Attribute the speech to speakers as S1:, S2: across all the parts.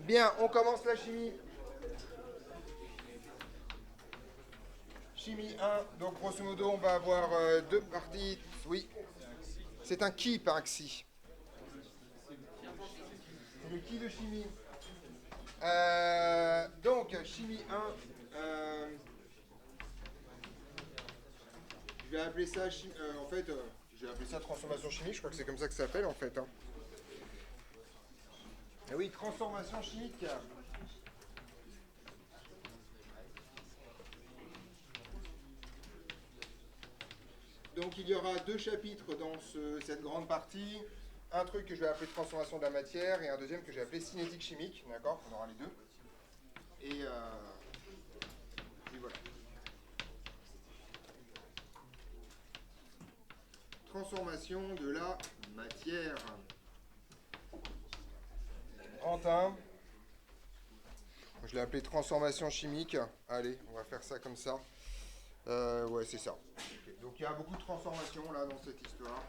S1: Bien, on commence la chimie. Chimie 1, donc grosso modo, on va avoir deux parties. Oui, c'est un qui par xi. C'est le qui de chimie. Donc, chimie 1, je vais appeler ça, je vais appeler ça transformation chimique, je crois que c'est comme ça que ça s'appelle en fait. Hein. Et oui, transformation chimique. Donc il y aura deux chapitres dans cette grande partie. Un truc que je vais appeler transformation de la matière et un deuxième que je vais appeler cinétique chimique. D'accord? On aura les deux. Et voilà. Transformation de la matière. Grand 1. Je l'ai appelé transformation chimique. Allez, on va faire ça comme ça. Ouais, c'est ça. Okay. Donc il y a beaucoup de transformations là dans cette histoire.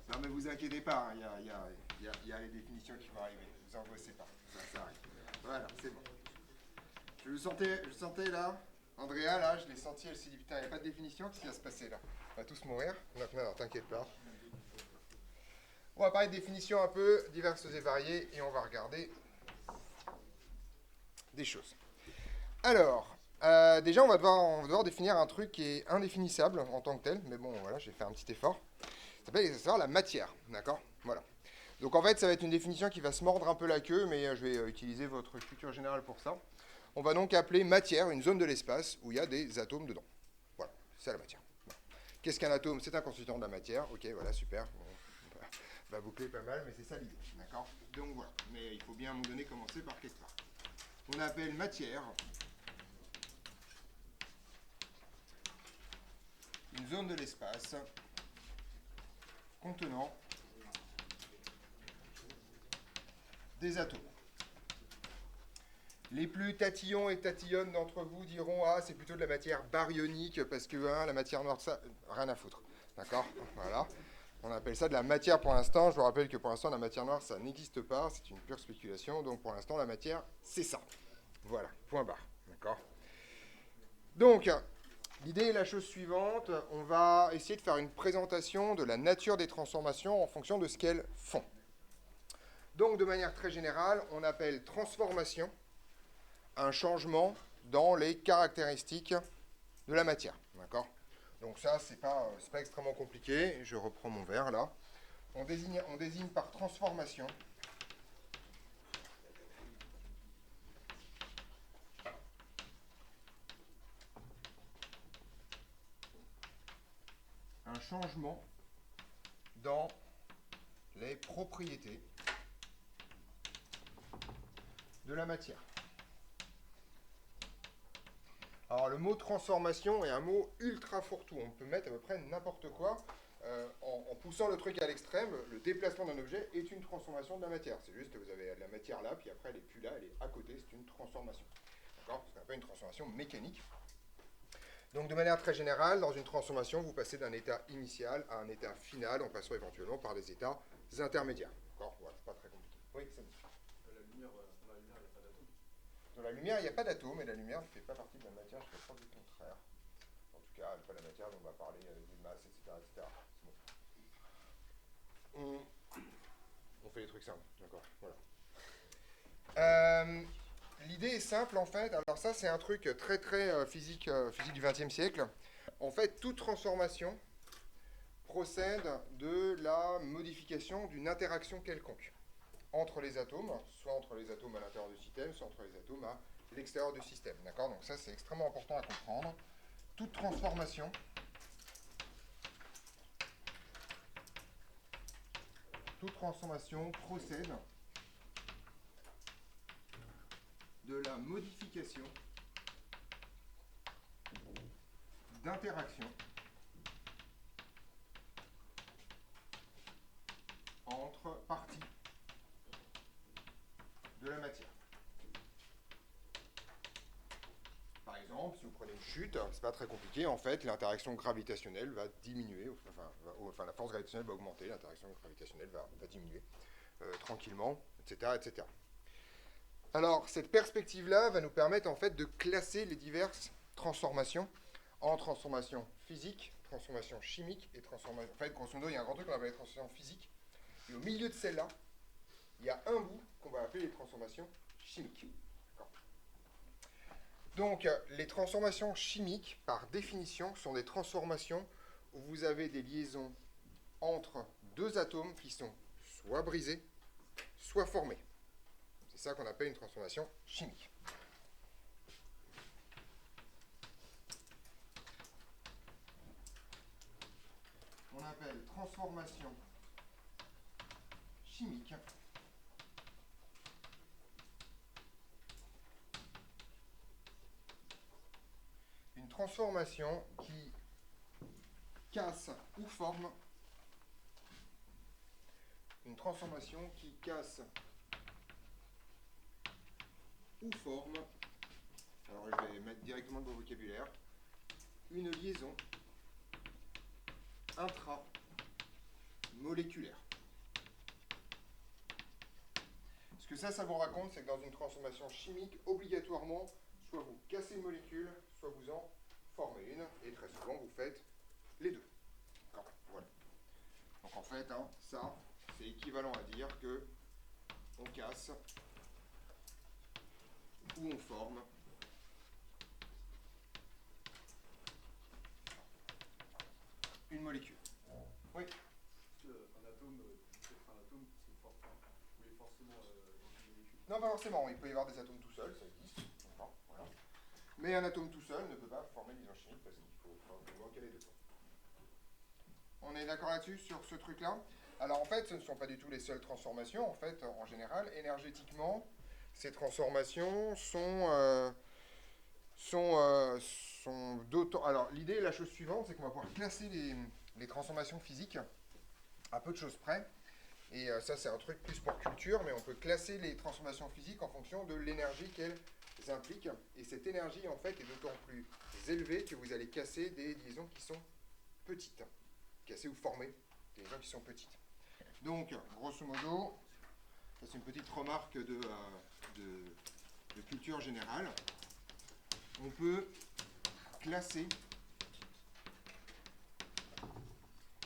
S1: Non mais vous inquiétez pas, il y a les définitions qui vont arriver. Vous angoissez pas, ça arrive. Voilà, c'est bon. Je le sentais là. Andrea là, je l'ai senti, elle s'est dit putain, il n'y a pas de définition, qu'est-ce qui va se passer là? On va tous mourir. Non, t'inquiète pas. On va parler de définitions un peu diverses et variées et on va regarder des choses. Alors, déjà on va devoir définir un truc qui est indéfinissable en tant que tel, mais bon voilà, j'ai fait un petit effort. Ça s'appelle la matière, d'accord? Voilà. Donc en fait, ça va être une définition qui va se mordre un peu la queue, mais je vais utiliser votre culture générale pour ça. On va donc appeler matière une zone de l'espace où il y a des atomes dedans. Voilà, c'est la matière. Voilà. Qu'est-ce qu'un atome? C'est un constituant de la matière. Ok, voilà, super. Bon, on va boucler pas mal, mais c'est ça l'idée, d'accord? Donc voilà, mais il faut bien à un moment donné commencer par quelque part. On appelle matière une zone de l'espace contenant des atomes. Les plus tatillons et tatillonnes d'entre vous diront ah c'est plutôt de la matière baryonique parce que la matière noire ça rien à foutre, d'accord? Voilà. On appelle ça de la matière pour l'instant. Je vous rappelle que pour l'instant la matière noire ça n'existe pas, c'est une pure spéculation. Donc pour l'instant la matière c'est ça. Voilà, point barre, d'accord? Donc l'idée est la chose suivante, on va essayer de faire une présentation de la nature des transformations en fonction de ce qu'elles font. Donc de manière très générale, on appelle transformation un changement dans les caractéristiques de la matière. D'accord? Donc ça, c'est pas extrêmement compliqué. Je reprends mon verre là. On désigne par transformation un changement dans les propriétés de la matière. Alors le mot transformation est un mot ultra fourre-tout. On peut mettre à peu près n'importe quoi. En poussant le truc à l'extrême, le déplacement d'un objet est une transformation de la matière. C'est juste que vous avez de la matière là, puis après elle n'est plus là, elle est à côté, c'est une transformation. D'accord? C'est un peu une transformation mécanique. Donc de manière très générale, dans une transformation, vous passez d'un état initial à un état final en passant éventuellement par des états intermédiaires. D'accord? Voilà, c'est pas très compliqué. Oui, c'est dans la lumière, il n'y a pas d'atome, et la lumière ne fait pas partie de la matière, je crois du contraire. En tout cas, elle n'est pas la matière dont on va parler des masses, etc. etc. On fait des trucs simples, d'accord? Voilà. L'idée est simple en fait. Alors ça, c'est un truc très très physique du XXe siècle. En fait, toute transformation procède de la modification d'une interaction quelconque entre les atomes, soit entre les atomes à l'intérieur du système, soit entre les atomes à l'extérieur du système. D'accord? Donc ça, c'est extrêmement important à comprendre. Toute transformation procède de la modification d'interaction entre parties de la matière. Par exemple, si vous prenez une chute, c'est pas très compliqué, en fait, l'interaction gravitationnelle va diminuer, enfin la force gravitationnelle va augmenter, l'interaction gravitationnelle va diminuer tranquillement, etc., etc. Alors, cette perspective-là va nous permettre, en fait, de classer les diverses transformations en transformations physiques, transformations chimiques et transformations... En fait, grosso modo, il y a un grand truc qu'on appelle les transformations physiques, et au milieu de celle-là, il y a un bout qu'on va appeler les transformations chimiques. Donc, les transformations chimiques, par définition, sont des transformations où vous avez des liaisons entre deux atomes qui sont soit brisés, soit formés. C'est ça qu'on appelle une transformation chimique. On appelle transformation chimique une transformation qui casse ou forme une transformation qui casse ou forme, alors je vais mettre directement le bon vocabulaire, une liaison intramoléculaire. Ce que ça vous raconte, c'est que dans une transformation chimique, obligatoirement, soit vous cassez une molécule, soit vous en formez une, et très souvent vous faites les deux. Voilà. Donc en fait, ça, c'est équivalent à dire que on casse ou on forme une molécule. Oui.
S2: Un atome, peut-être un atome qui se forme, ou est forcément dans une molécule.
S1: Non, pas forcément. Il peut y avoir des atomes tout seuls, ça existe. Voilà. Mais un atome tout seul ne peut pas former une liaison chimique parce qu'il faut probablement qu'il y ait les deux. On est d'accord là-dessus, sur ce truc-là? Alors en fait, ce ne sont pas du tout les seules transformations. En fait, en général, énergétiquement, ces transformations sont d'autant... Alors l'idée, la chose suivante, c'est qu'on va pouvoir classer les transformations physiques à peu de choses près. Et ça, c'est un truc plus pour culture, mais on peut classer les transformations physiques en fonction de l'énergie qu'elles impliquent. Et cette énergie, en fait, est d'autant plus élevée que vous allez casser des liaisons qui sont petites. Casser ou former des liaisons qui sont petites. Donc, grosso modo, ça c'est une petite remarque de culture générale. On peut classer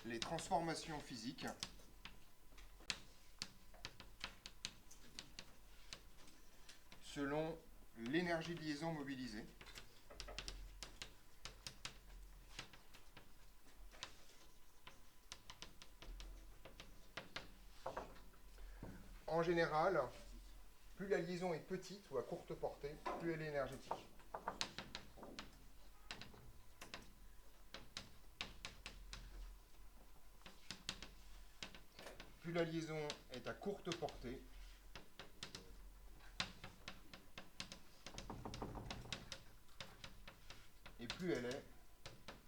S1: les transformations physiques selon l'énergie de liaison mobilisée. En général, plus la liaison est petite ou à courte portée, plus elle est énergétique. Plus la liaison est à courte portée, et plus elle est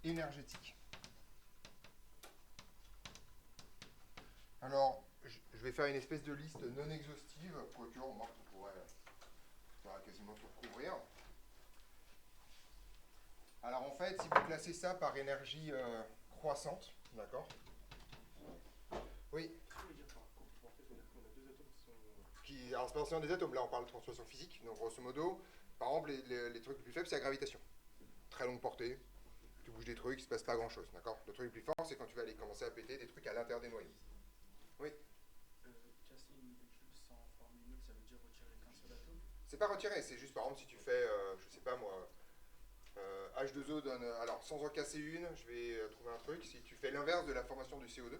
S1: énergétique. Alors, je vais faire une espèce de liste non exhaustive, quoique on pourrait quasiment tout recouvrir. Alors en fait, si vous classez ça par énergie croissante, d'accord? Oui. Alors c'est pas forcément des atomes, là on parle de transformation physique, donc grosso modo, par exemple, les trucs les plus faibles, c'est la gravitation. Très longue portée, tu bouges des trucs, il ne se passe pas grand chose, d'accord? Le truc le plus fort, c'est quand tu vas aller commencer à péter des trucs à l'intérieur des noyaux. Oui.
S2: Casser une molécule sans former une autre, ça veut dire retirer qu'un seul atome?
S1: C'est pas retirer, c'est juste par exemple si tu fais, je sais pas moi, H2O donne, alors sans en casser une, je vais trouver un truc, si tu fais l'inverse de la formation du CO2,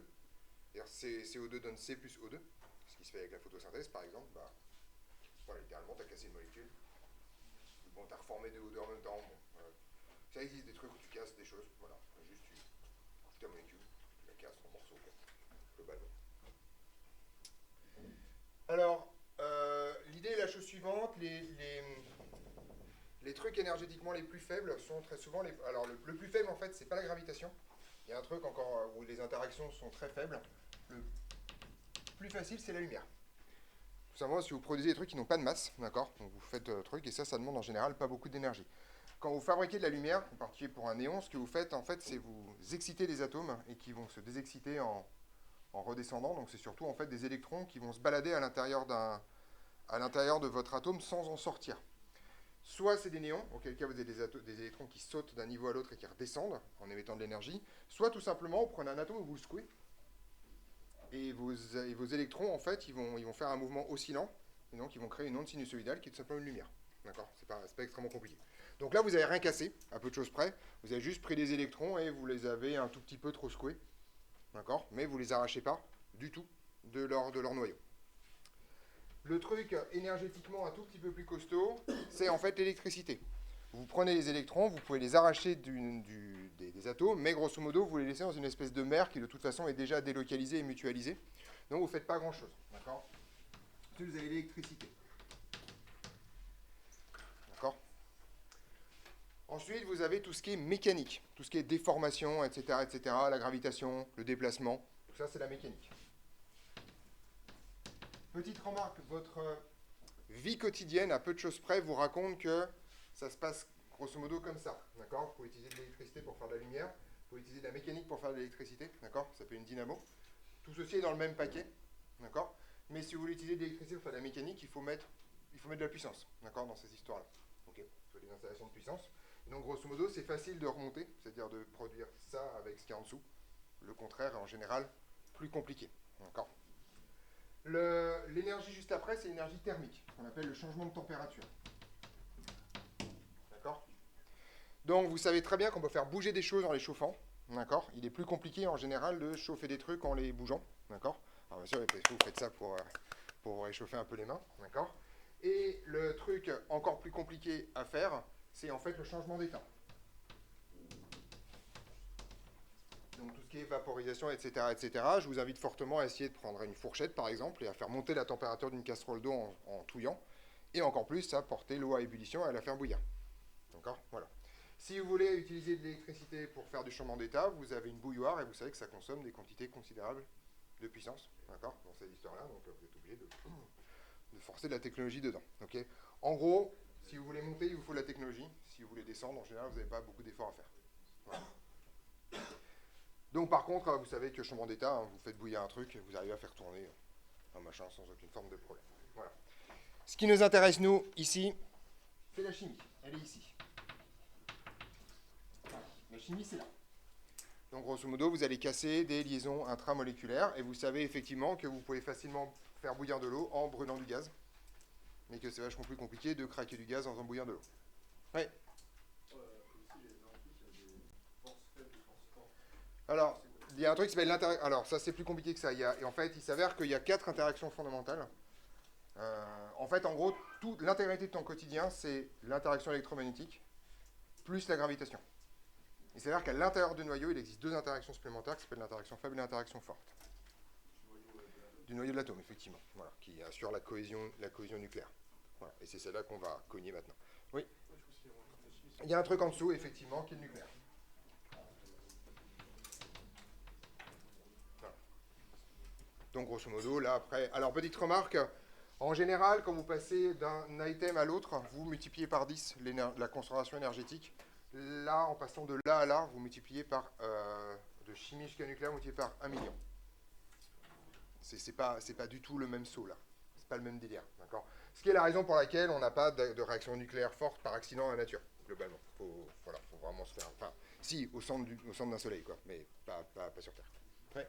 S1: c'est-à-dire CO2 donne C plus O2, ce qui se fait avec la photosynthèse par exemple, bah, voilà, littéralement tu as cassé une molécule. Bon, tu as reformé deux O2 en même temps, bon, ça existe des trucs où tu casses des choses, voilà, juste tu couches ta molécule, tu la casses en morceaux, globalement. Alors, l'idée est la chose suivante, les trucs énergétiquement les plus faibles sont très souvent les... Alors, le plus faible, en fait, c'est pas la gravitation. Il y a un truc encore où les interactions sont très faibles. Le plus facile, c'est la lumière. Tout simplement, si vous produisez des trucs qui n'ont pas de masse, d'accord? Donc, vous faites trucs, et ça demande en général pas beaucoup d'énergie. quand vous fabriquez de la lumière, en particulier pour un néon, ce que vous faites, en fait, c'est vous exciter des atomes et qui vont se désexciter en redescendant. Donc c'est surtout en fait des électrons qui vont se balader à l'intérieur de votre atome sans en sortir. Soit c'est des néons, auquel cas vous avez des électrons qui sautent d'un niveau à l'autre et qui redescendent en émettant de l'énergie, soit tout simplement vous prenez un atome et vous le secouez, et vos électrons en fait ils vont faire un mouvement oscillant, et donc ils vont créer une onde sinusoïdale qui est tout simplement une lumière. D'accord? C'est pas extrêmement compliqué. Donc là vous n'avez rien cassé, à peu de choses près, vous avez juste pris des électrons et vous les avez un tout petit peu trop secoués, d'accord? Mais vous les arrachez pas du tout de leur noyau. Le truc énergétiquement un tout petit peu plus costaud, c'est en fait l'électricité. Vous prenez les électrons, vous pouvez les arracher des atomes, mais grosso modo, vous les laissez dans une espèce de mer qui de toute façon est déjà délocalisée et mutualisée. Donc vous ne faites pas grand-chose. D'accord? Ensuite, vous avez l'électricité. D'accord? Ensuite, vous avez tout ce qui est mécanique, tout ce qui est déformation, etc., etc., la gravitation, le déplacement. Tout ça, c'est la mécanique. Petite remarque, votre vie quotidienne, à peu de choses près, vous raconte que ça se passe grosso modo comme ça. D'accord? Vous pouvez utiliser de l'électricité pour faire de la lumière, vous pouvez utiliser de la mécanique pour faire de l'électricité. D'accord? Ça s'appelle une dynamo. Tout ceci est dans le même paquet. D'accord? Mais si vous voulez utiliser de l'électricité pour faire de la mécanique, il faut mettre de la puissance. D'accord? Dans ces histoires-là. Ok? Il faut des installations de puissance. Et donc, grosso modo, c'est facile de remonter, c'est-à-dire de produire ça avec ce qu'il y a en dessous. Le contraire est en général plus compliqué. D'accord? L'énergie juste après, c'est l'énergie thermique, qu'on appelle le changement de température. D'accord? Donc vous savez très bien qu'on peut faire bouger des choses en les chauffant. D'accord? Il est plus compliqué en général de chauffer des trucs en les bougeant. D'accord? Alors bien sûr, vous faites ça pour réchauffer un peu les mains. D'accord? Et le truc encore plus compliqué à faire, c'est en fait le changement d'état. Donc tout ce qui est vaporisation, etc., etc., je vous invite fortement à essayer de prendre une fourchette, par exemple, et à faire monter la température d'une casserole d'eau en touillant, et encore plus à porter l'eau à ébullition et à la faire bouillir. D'accord? Voilà. Si vous voulez utiliser de l'électricité pour faire du changement d'état, vous avez une bouilloire, et vous savez que ça consomme des quantités considérables de puissance, d'accord, dans cette histoire-là, donc vous êtes obligé de forcer de la technologie dedans. Okay? En gros, si vous voulez monter, il vous faut de la technologie. Si vous voulez descendre, en général, vous n'avez pas beaucoup d'efforts à faire. Voilà. Donc par contre, vous savez que changement d'état, vous faites bouillir un truc, vous arrivez à faire tourner un machin sans aucune forme de problème. Voilà. Ce qui nous intéresse, nous, ici, c'est la chimie. Elle est ici. La chimie, c'est là. Donc grosso modo, vous allez casser des liaisons intramoléculaires et vous savez effectivement que vous pouvez facilement faire bouillir de l'eau en brûlant du gaz, mais que c'est vachement plus compliqué de craquer du gaz en faisant bouillir de l'eau. Oui. Alors, il y a un truc qui s'appelle l'interaction. Alors, ça, c'est plus compliqué que ça. Et en fait, il s'avère qu'il y a 4 interactions fondamentales. En fait, en gros, l'intégralité de ton quotidien, c'est l'interaction électromagnétique plus la gravitation. Il s'avère qu'à l'intérieur du noyau, il existe 2 interactions supplémentaires qui s'appellent l'interaction faible et l'interaction forte. Du noyau de l'atome, effectivement. Voilà, qui assure la cohésion nucléaire. Voilà, et c'est celle-là qu'on va cogner maintenant. Oui. Il y a un truc en dessous, effectivement, qui est le nucléaire. Donc, grosso modo, là, après... Alors, petite remarque, en général, quand vous passez d'un item à l'autre, vous multipliez par 10 la concentration énergétique. Là, en passant de là à là, vous multipliez par... de chimie jusqu'à nucléaire, vous multipliez par 1 million. C'est pas du tout le même saut, là. C'est pas le même délire, d'accord? Ce qui est la raison pour laquelle on n'a pas de réaction nucléaire forte par accident dans la nature, globalement. Faut vraiment se faire... Enfin, si, au centre d'un soleil, quoi, mais pas sur Terre. Ouais.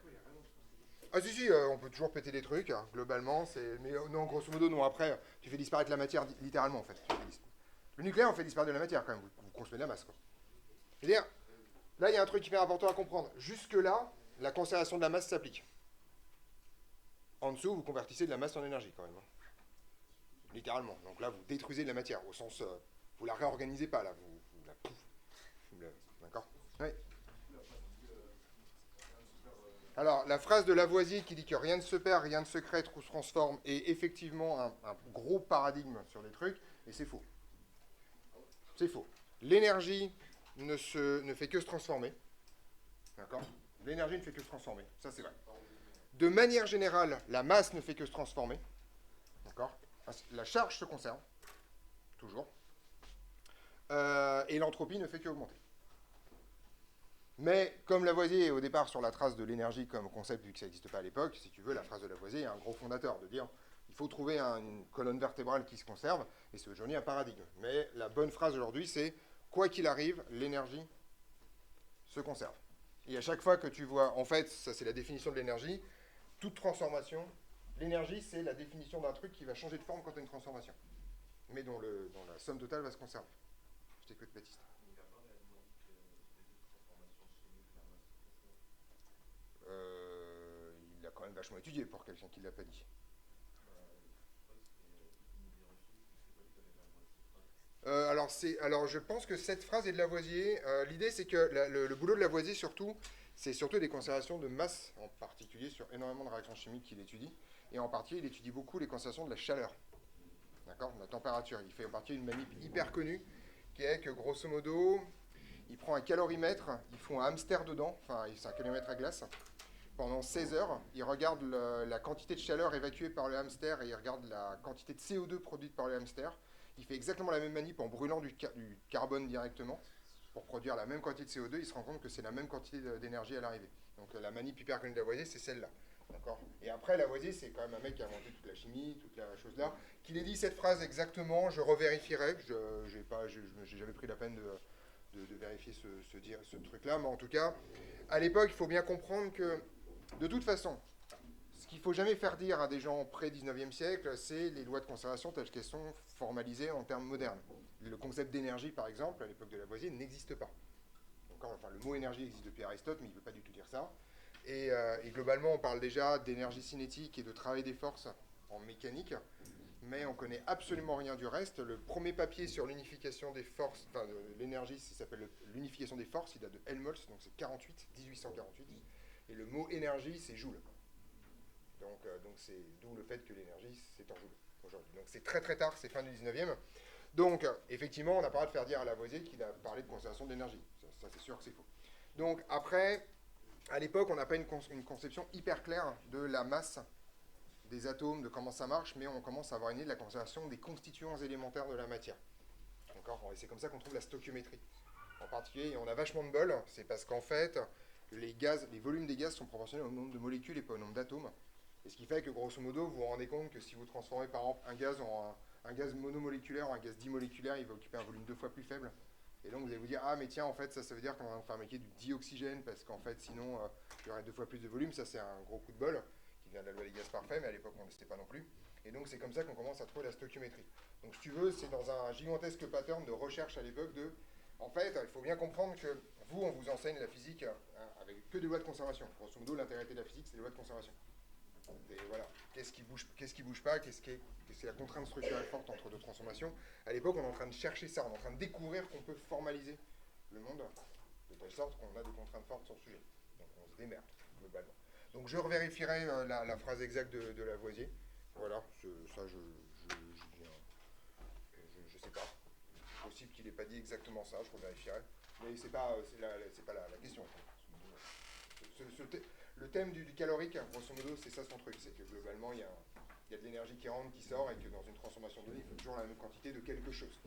S1: Ah si, on peut toujours péter des trucs, hein, globalement, mais non, grosso modo, non, après, tu fais disparaître la matière, littéralement, en fait. Le nucléaire, on fait disparaître de la matière, quand même, vous consommez de la masse, quoi. C'est-à-dire, là, il y a un truc hyper important à comprendre. Jusque-là, la conservation de la masse s'applique. En dessous, vous convertissez de la masse en énergie, quand même. Hein. Littéralement. Donc là, vous détruisez de la matière, au sens, vous la réorganisez pas, là, d'accord? Oui. Alors, la phrase de Lavoisier qui dit que rien ne se perd, rien ne se crée, tout se transforme, est effectivement un gros paradigme sur les trucs, et c'est faux. C'est faux. L'énergie ne fait que se transformer. D'accord? L'énergie ne fait que se transformer. Ça, c'est vrai. De manière générale, la masse ne fait que se transformer. D'accord? La charge se conserve. Toujours. et l'entropie ne fait qu'augmenter. Mais comme Lavoisier est au départ sur la trace de l'énergie comme concept, vu que ça n'existe pas à l'époque, si tu veux, la phrase de Lavoisier est un gros fondateur, de dire il faut trouver une colonne vertébrale qui se conserve, et c'est aujourd'hui un paradigme. Mais la bonne phrase aujourd'hui, c'est quoi qu'il arrive, l'énergie se conserve. Et à chaque fois que tu vois, en fait, ça c'est la définition de l'énergie, toute transformation, l'énergie c'est la définition d'un truc qui va changer de forme quand tu as une transformation, mais dont la somme totale va se conserver. Je t'écoute, Baptiste. Il a quand même vachement étudié pour quelqu'un qui ne l'a pas dit. Alors, je pense que cette phrase est de Lavoisier. L'idée, c'est que le boulot de Lavoisier, surtout, c'est surtout des conservations de masse, en particulier sur énormément de réactions chimiques qu'il étudie. Et en particulier, il étudie beaucoup les conservations de la chaleur, d'accord, de la température. Il fait en particulier une manip hyper connue, qui est que, grosso modo, il prend un calorimètre, il fout un hamster dedans, enfin, c'est un calorimètre à glace. Pendant 16 heures, il regarde la quantité de chaleur évacuée par le hamster et il regarde la quantité de CO2 produite par le hamster. Il fait exactement la même manip en brûlant du carbone directement pour produire la même quantité de CO2. Il se rend compte que c'est la même quantité d'énergie à l'arrivée. Donc la manip hyper connue de Lavoisier, c'est celle-là. D'accord. Et après, Lavoisier, c'est quand même un mec qui a inventé toute la chimie, toute la chose là. Qu'il ait dit cette phrase exactement, je revérifierai. Je n'ai jamais pris la peine de vérifier ce truc-là. Mais en tout cas, à l'époque, il faut bien comprendre que de toute façon, ce qu'il ne faut jamais faire dire à des gens pré-19e siècle, c'est les lois de conservation telles qu'elles sont formalisées en termes modernes. Le concept d'énergie, par exemple, à l'époque de Lavoisier, n'existe pas. Enfin, le mot énergie existe depuis Aristote, mais il ne veut pas du tout dire ça. Et globalement, on parle déjà d'énergie cinétique et de travail des forces en mécanique, mais on ne connaît absolument rien du reste. Le premier papier sur l'unification des forces, enfin de l'énergie, ça s'appelle l'unification des forces, il date de Helmholtz, donc c'est 1848. Et le mot énergie, c'est joule. Donc c'est d'où le fait que l'énergie, c'est en joule aujourd'hui. Donc c'est très très tard, c'est fin du 19e. Donc effectivement, on n'a pas le droit de faire dire à Lavoisier qu'il a parlé de conservation d'énergie. Ça c'est sûr que c'est faux. Donc après, à l'époque, on n'a pas une conception hyper claire de la masse des atomes, de comment ça marche, mais on commence à avoir une idée de la conservation des constituants élémentaires de la matière. D'accord. Et c'est comme ça qu'on trouve la stoichiométrie. En particulier, on a vachement de bol, c'est parce qu'en fait, les volumes des gaz sont proportionnels au nombre de molécules et pas au nombre d'atomes. Et ce qui fait que, grosso modo, vous vous rendez compte que si vous transformez par exemple un gaz en un gaz monomoléculaire en un gaz dimoléculaire, il va occuper un volume 2 fois plus faible. Et donc vous allez vous dire, ah mais tiens, en fait, ça veut dire qu'on va fabriquer du dioxygène, parce qu'en fait, sinon, il y aurait 2 fois plus de volume. Ça, c'est un gros coup de bol, qui vient de la loi des gaz parfaits, mais à l'époque, on ne sait pas non plus. Et donc c'est comme ça qu'on commence à trouver la stoichiométrie. Donc si tu veux, c'est dans un gigantesque pattern de recherche à l'époque de... En fait, il faut bien comprendre que vous, on vous enseigne la physique avec que des lois de conservation. Grosso modo, l'intérêt de la physique, c'est les lois de conservation. Et voilà, qu'est-ce qui bouge pas, qu'est-ce qui est la contrainte structurelle forte entre deux transformations. À l'époque, on est en train de chercher ça, on est en train de découvrir qu'on peut formaliser le monde de telle sorte qu'on a des contraintes fortes sur le sujet. Donc on se démerde, globalement. Donc je revérifierai la phrase exacte de Lavoisier. Voilà, ça je sais pas. C'est possible qu'il n'ait pas dit exactement ça, je revérifierai. Mais c'est pas la question. Le thème du calorique, grosso modo, c'est ça son truc. C'est que globalement, il y a de l'énergie qui rentre, qui sort, et que dans une transformation donnée, il faut toujours la même quantité de quelque chose.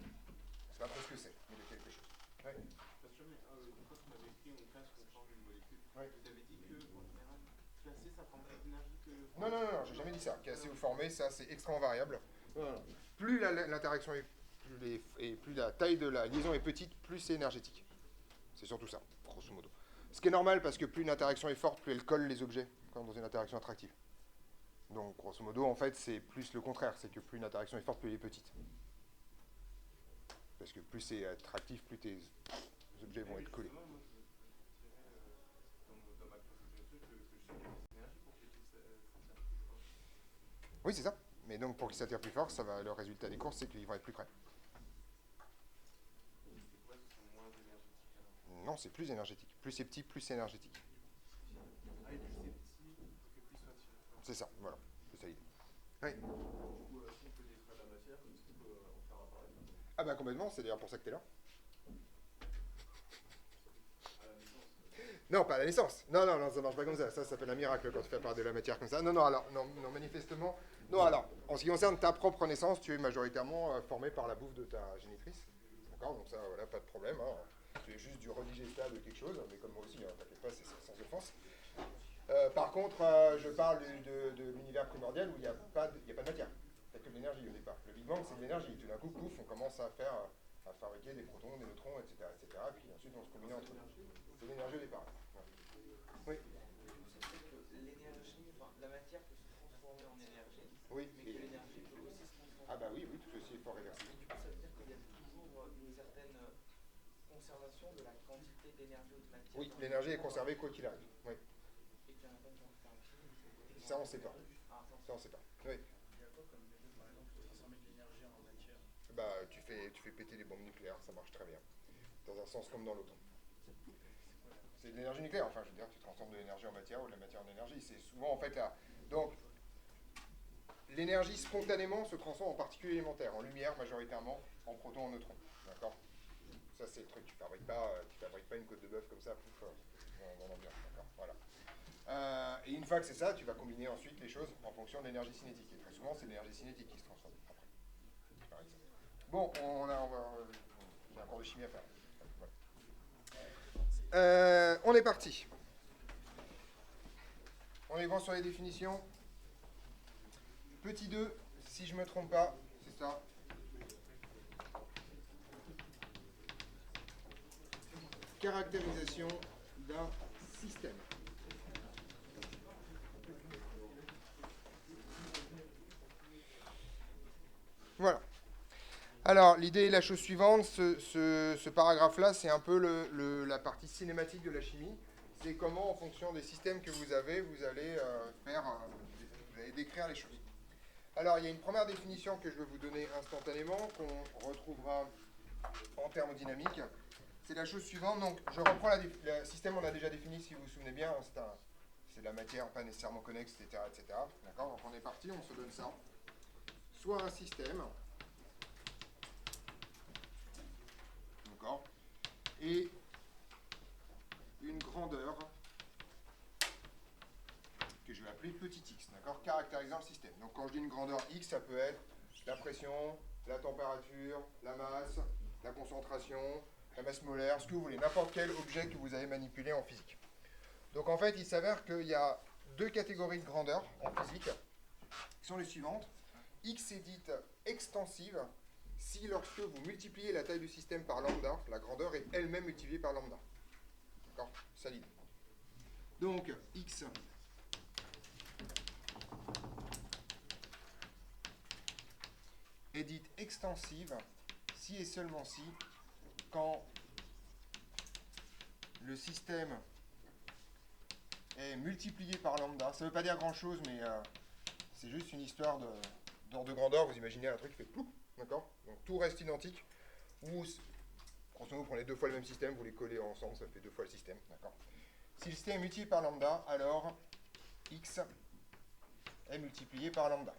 S1: C'est pas trop ce que c'est, mais de quelque chose. Ouais.
S2: Pas sûr, mais quand on avait écrit on casse, on change une molécule,
S1: Ouais.
S2: vous avez dit que, en général, classer, ça prend plus d'énergie que...
S1: Non, j'ai jamais dit ça. Casser ou former, ça, c'est extrêmement variable. Non. Plus l'interaction plus la taille de la liaison est petite, plus c'est énergétique. C'est surtout ça, grosso modo. Ce qui est normal parce que plus une interaction est forte, plus elle colle les objets, comme dans une interaction attractive. Donc, grosso modo, en fait, c'est plus le contraire. C'est que plus une interaction est forte, plus elle est petite. Parce que plus c'est attractif, plus tes objets vont être collés.
S2: Moi, je dirais, dans ma conception, que je sais qu'il y a des énergies pour que les trucs s'attirent plus fort.
S1: Oui, c'est ça. Mais donc, pour qu'ils s'attirent plus fort, le résultat des courses, c'est qu'ils vont être plus près.
S2: C'est quoi qui sont moins énergétiques alors?
S1: Non, c'est plus énergétique. Plus c'est petit, plus c'est énergétique.
S2: Ah, et plus c'est petit, il faut que plus soit attiré fort.
S1: C'est ça, voilà. C'est ça l'idée. Oui.
S2: Du coup, si on peut détruire la matière, est-ce qu'on peut en faire apparaître?
S1: Ah bah complètement, c'est d'ailleurs pour ça que t'es là.
S2: À la naissance.
S1: Non, pas à la naissance. Non, ça marche pas comme ça. Ça s'appelle un miracle quand tu fais apparaître de la matière comme ça. Non, manifestement. Non, alors, en ce qui concerne ta propre naissance, tu es majoritairement formé par la bouffe de ta génitrice. D'accord? Donc ça, voilà, pas de problème. Hein. C'est juste du redigestat de quelque chose, mais comme moi aussi, hein, t'inquiète pas, c'est sans offense. Par contre, je parle de l'univers primordial où il n'y a, il y a pas de matière. Il n'y a que de l'énergie au départ. Le Big Bang, c'est de l'énergie. Tout d'un coup, pouf, on commence à faire, à fabriquer des protons, des neutrons, etc., etc. Puis ensuite, on se combine entre eux. C'est l'énergie au départ. Ouais. Oui.
S2: L'énergie, enfin, la matière peut se transformer en énergie,
S1: Oui.
S2: mais que l'énergie peut aussi se transformer.
S1: Ah bah oui, oui, tout ceci est fort réversible.
S2: Du coup, ça veut dire qu'il y a toujours une certaine conservation de la quantité d'énergie ou de matière.
S1: Oui, l'énergie est conservée quoi qu'il arrive. Oui.
S2: Et qu'il n'y en a pas une quantité infinie.
S1: Ça, on ne sait pas.
S2: Ah,
S1: Ça, on ne sait pas. Oui.
S3: Il y a quoi comme méthode, par exemple, pour transformer de l'énergie en matière?
S1: Bah, tu fais péter les bombes nucléaires, ça marche très bien. Dans un sens comme dans l'autre. C'est de l'énergie nucléaire, enfin, je veux dire, tu transformes de l'énergie en matière ou de la matière en énergie. C'est souvent, en fait, là. Donc, l'énergie spontanément se transforme en particules élémentaires, en lumière majoritairement, en protons, en neutrons. D'accord? Ça, c'est le truc. Tu fabriques pas une côte de bœuf comme ça, pouf, dans l'ambiance. D'accord? Voilà. Et une fois que c'est ça, tu vas combiner ensuite les choses en fonction de l'énergie cinétique. Et très souvent, c'est l'énergie cinétique qui se transforme après. Par exemple. Bon, j'ai un cours de chimie à faire. Voilà. On est parti. On est bon sur les définitions. Petit 2, si je ne me trompe pas, c'est ça. Caractérisation d'un système. Voilà. Alors, l'idée est la chose suivante. Ce paragraphe-là, c'est un peu la partie cinématique de la chimie. C'est comment, en fonction des systèmes que vous avez, vous allez vous allez décrire les choses. Alors, il y a une première définition que je vais vous donner instantanément, qu'on retrouvera en thermodynamique. C'est la chose suivante. Donc, je reprends le système, on a déjà défini, si vous vous souvenez bien. C'est de la matière pas nécessairement connexe, etc., etc. D'accord? Donc, on est parti, on se donne ça. Soit un système, d'accord, et une grandeur que je vais appeler petit x, d'accord, caractérisant le système. Donc quand je dis une grandeur x, ça peut être la pression, la température, la masse, la concentration, la masse molaire, ce que vous voulez, n'importe quel objet que vous avez manipulé en physique. Donc en fait, il s'avère qu'il y a deux catégories de grandeur en physique, qui sont les suivantes. X est dite extensive si lorsque vous multipliez la taille du système par lambda, la grandeur est elle-même multipliée par lambda. D'accord? Ça l'idée. Donc, X est dite extensive si et seulement si, quand le système est multiplié par lambda. Ça ne veut pas dire grand-chose, mais c'est juste une histoire d'ordre de grandeur. Vous imaginez un truc qui fait ploup, d'accord? Donc tout reste identique. Ou, grosso modo, vous prenez deux fois le même système, vous les collez ensemble, ça fait deux fois le système, d'accord? Si le système est multiplié par lambda, alors x est multiplié par lambda.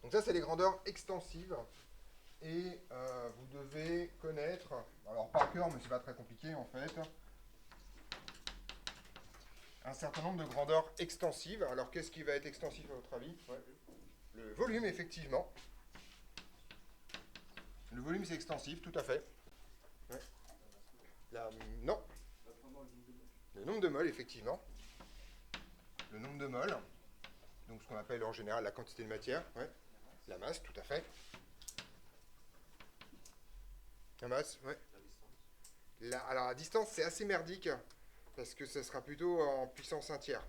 S1: Donc ça, c'est les grandeurs extensives. Et vous devez connaître, alors par cœur, mais c'est pas très compliqué en fait, un certain nombre de grandeurs extensives. Alors qu'est-ce qui va être extensif à votre avis? Ouais. Le volume, effectivement. Le volume, c'est extensif, tout à fait. Ouais. Non. Le nombre de moles, effectivement. Le nombre de moles. Donc ce qu'on appelle en général la quantité de matière. Ouais. La masse, tout à fait. La masse, ouais. Alors la distance, c'est assez merdique, parce que ça sera plutôt en puissance 1 tiers.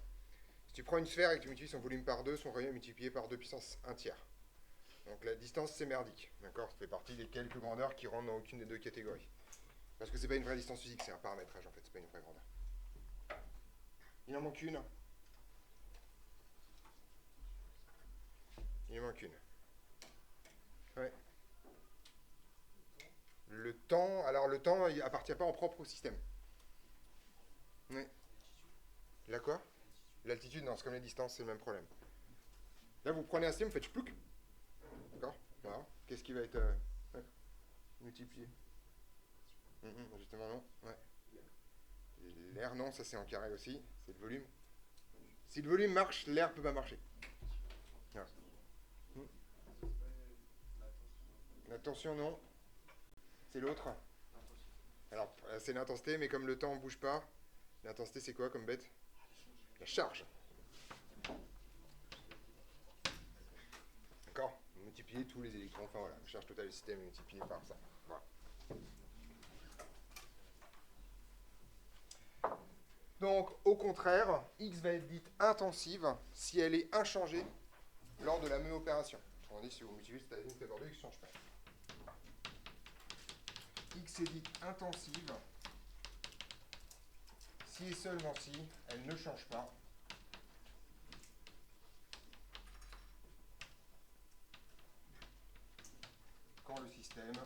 S1: Si tu prends une sphère et que tu multiplies son volume par 2, son rayon est multiplié par 2 puissance 1 tiers. Donc la distance, c'est merdique. D'accord? Ça fait partie des quelques grandeurs qui rentrent dans aucune des deux catégories. Parce que c'est pas une vraie distance physique, c'est un paramétrage en fait, c'est pas une vraie grandeur. Il en manque une. Il en manque une. Ouais. Le temps, alors le temps, il appartient pas en propre au système. Oui. La quoi? L'altitude, non, c'est comme les distances, c'est le même problème. Là, vous prenez un système, vous faites chplouk. D'accord? Voilà. Qu'est-ce qui va être multiplié? Justement, non. Ouais. L'air, non, ça c'est en carré aussi. C'est le volume. Si le volume marche, l'air ne peut pas marcher. La tension, non. C'est l'autre. Alors, c'est l'intensité, mais comme le temps ne bouge pas, l'intensité, c'est quoi comme bête? La charge. D'accord? Multiplier tous les électrons, enfin voilà, la charge totale du système est multipliée par ça. Voilà. Donc, au contraire, X va être dite intensive si elle est inchangée lors de la même opération. On dit si vous multipliez cette unité par 2, X ne change pas. X est dite intensive si et seulement si elle ne change pas quand le système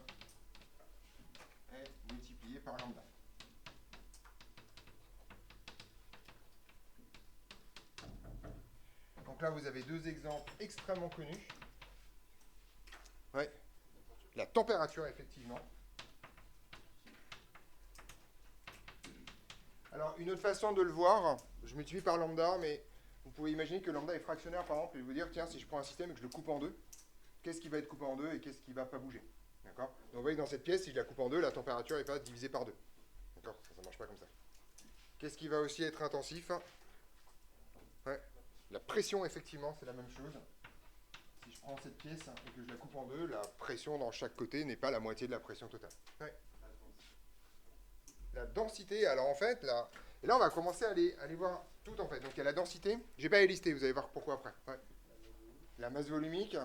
S1: est multiplié par lambda. Donc là, vous avez deux exemples extrêmement connus. Ouais. La température, effectivement. Alors, une autre façon de le voir, je multiplie par lambda, mais vous pouvez imaginer que lambda est fractionnaire, par exemple, et vous dire, tiens, si je prends un système et que je le coupe en deux, qu'est-ce qui va être coupé en deux et qu'est-ce qui ne va pas bouger? D'accord? Donc, vous voyez que dans cette pièce, si je la coupe en deux, la température n'est pas divisée par deux. D'accord? Ça ne marche pas comme ça. Qu'est-ce qui va aussi être intensif? Ouais. La pression, effectivement, c'est la même chose. Si je prends cette pièce et que je la coupe en deux, la pression dans chaque côté n'est pas la moitié de la pression totale. Ouais. La densité, alors en fait, là, et là on va commencer à aller voir tout en fait. Donc il y a la densité, je n'ai pas les lister, vous allez voir pourquoi après. Ouais. La masse volumique,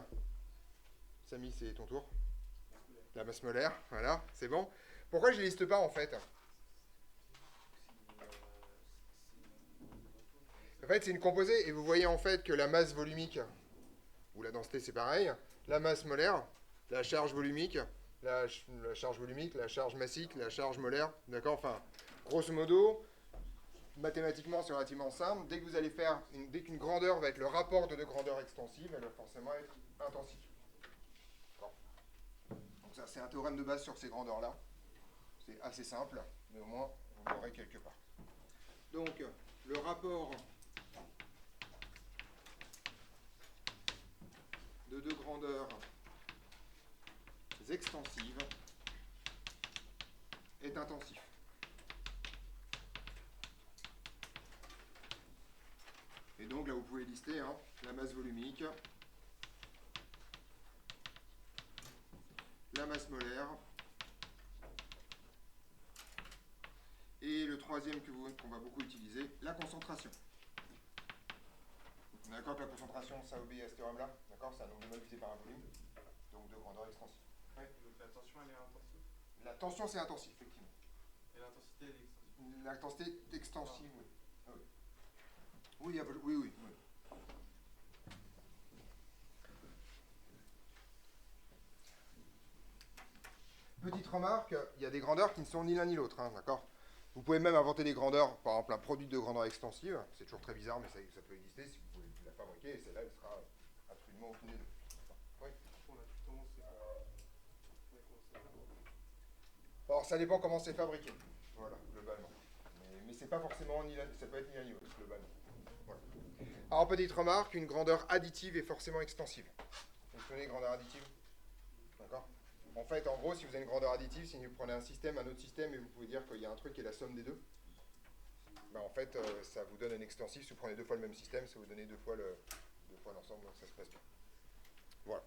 S1: Samy c'est ton tour. La masse molaire, voilà, c'est bon. Pourquoi je ne les liste pas en fait? En fait c'est une composée et vous voyez en fait que la masse volumique, ou la densité c'est pareil, la masse molaire, la charge volumique, la charge volumique, la charge massique, la charge molaire, d'accord? Enfin, grosso modo, mathématiquement, c'est relativement simple. Dès que vous allez faire, dès qu'une grandeur va être le rapport de deux grandeurs extensives, elle va forcément être intensive. D'accord? Donc ça, c'est un théorème de base sur ces grandeurs-là. C'est assez simple, mais au moins, vous l'aurez quelque part. Donc, le rapport de deux grandeurs extensives est intensif. Et donc là vous pouvez lister la masse volumique, la masse molaire, et le troisième qu'on va beaucoup utiliser, la concentration. On est d'accord que la concentration, ça obéit à ce théorème-là, d'accord? C'est un nombre de moles divisé par un volume, donc deux grandeurs extensives.
S2: Ouais. Donc la tension, elle est intensive.
S1: La tension, c'est intensif, effectivement.
S2: Et l'intensité, elle est extensive.
S1: L'intensité est extensive, oui. Ah, oui. Oui, oui, oui, oui. Petite remarque, il y a des grandeurs qui ne sont ni l'un ni l'autre, d'accord? Vous pouvez même inventer des grandeurs, par exemple un produit de grandeur extensive, c'est toujours très bizarre, mais ça peut exister, si vous pouvez la fabriquer, et celle-là, elle sera absolument aucune des deux. Oui.
S2: On a tout commencé par...
S1: Alors ça dépend comment c'est fabriqué, voilà, globalement. Mais c'est pas forcément ni l'un, ça peut être ni l'un ni l'autre, globalement. Voilà. Alors petite remarque, une grandeur additive est forcément extensive. Vous connaissez grandeur additive? D'accord? En fait, en gros, si vous avez une grandeur additive, si vous prenez un système, un autre système, et vous pouvez dire qu'il y a un truc qui est la somme des deux, ben en fait, ça vous donne un extensif. Si vous prenez deux fois le même système, ça vous donne deux fois l'ensemble, donc ça se passe bien. Voilà.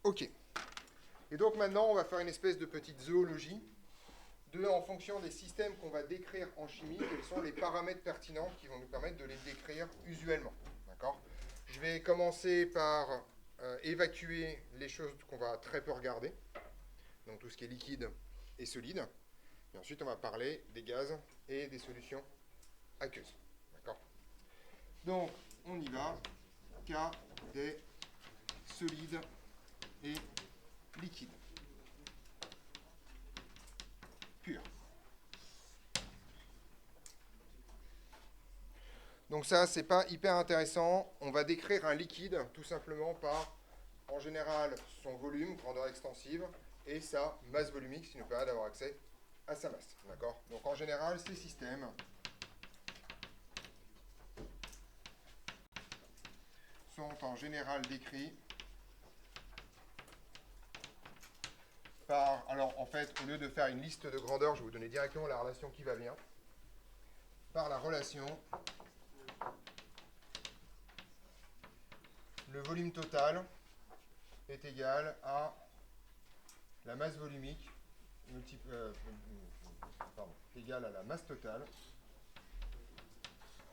S1: Ok. Et donc maintenant, on va faire une espèce de petite zoologie en fonction des systèmes qu'on va décrire en chimie, quels sont les paramètres pertinents qui vont nous permettre de les décrire usuellement. D'accord? Je vais commencer par évacuer les choses qu'on va très peu regarder, donc tout ce qui est liquide et solide. Et ensuite, on va parler des gaz et des solutions aqueuses. D'accord? Donc, on y va. Cas des solides et liquides. Purs. Donc ça, c'est pas hyper intéressant. On va décrire un liquide tout simplement par, en général, son volume, grandeur extensive, et sa masse volumique, ce qui nous permet d'avoir accès à sa masse. D'accord? Donc en général, ces systèmes sont en général décrits alors en fait, au lieu de faire une liste de grandeur, je vais vous donner directement la relation qui va bien. Par la relation, le volume total est égal à la masse volumique égale à la masse totale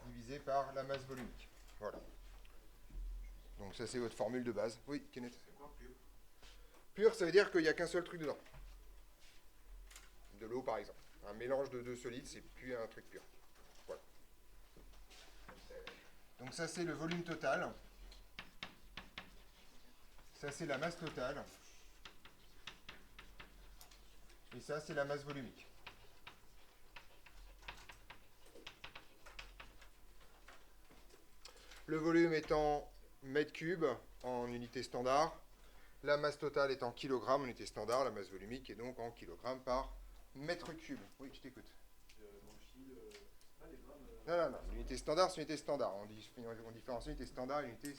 S1: divisé par la masse volumique. Voilà. Donc ça c'est votre formule de base. Oui, Kenneth.
S2: C'est quoi pur?
S1: Pur, ça veut dire qu'il n'y a qu'un seul truc dedans. De l'eau par exemple. Un mélange de deux solides, c'est plus un truc pur. Voilà. Donc ça c'est le volume total. Ça c'est la masse totale. Et ça c'est la masse volumique. Le volume étant mètre cube en unité standard. La masse totale est en kilogrammes en unité standard. La masse volumique est donc en kilogrammes par mètre cube. Oui, je t'écoute.
S2: Dans le chi, pas les grammes.
S1: Non. L'unité standard, c'est une unité standard. On différencie unité standard et unité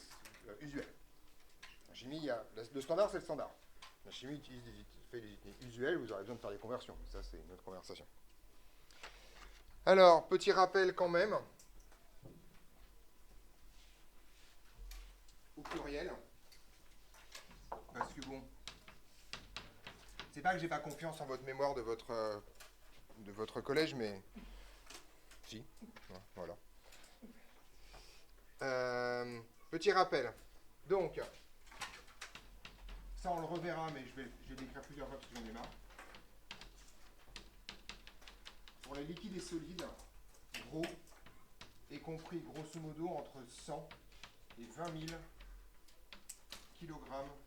S1: usuelle. En chimie, le standard, c'est le standard. La chimie fait des unités usuelles, vous aurez besoin de faire des conversions. Ça, c'est une autre conversation. Alors, petit rappel quand même. Au pluriel. Parce que bon, c'est pas que j'ai pas confiance en votre mémoire de votre collège, mais si, voilà. Petit rappel. Donc, ça on le reverra, mais je vais l'écrire plusieurs fois parce que j'en ai marre. Pour les liquides et solides, gros est compris grosso modo entre 100 et 20 000 kg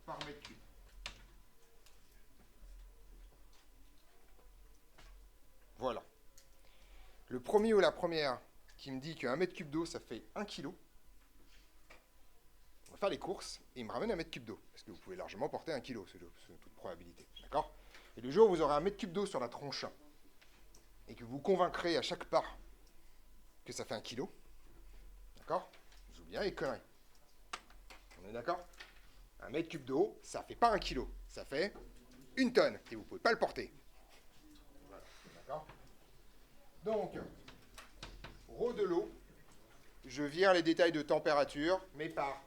S1: par mètre cube. Voilà. Le premier ou la première qui me dit qu'un mètre cube d'eau, ça fait 1 kg, on va faire les courses et il me ramène un mètre cube d'eau. Parce que vous pouvez largement porter 1 kg, c'est toute probabilité. D'accord ? Et le jour où vous aurez un mètre cube d'eau sur la tronche et que vous convaincrez à chaque pas que ça fait 1 kg, d'accord ? Je vous bien les conneries. On est d'accord ? Un mètre cube d'eau, ça ne fait pas 1 kg, ça fait 1 tonne, et vous ne pouvez pas le porter. Voilà, d'accord ? Donc, ρ de l'eau, je vire les détails de température, mais par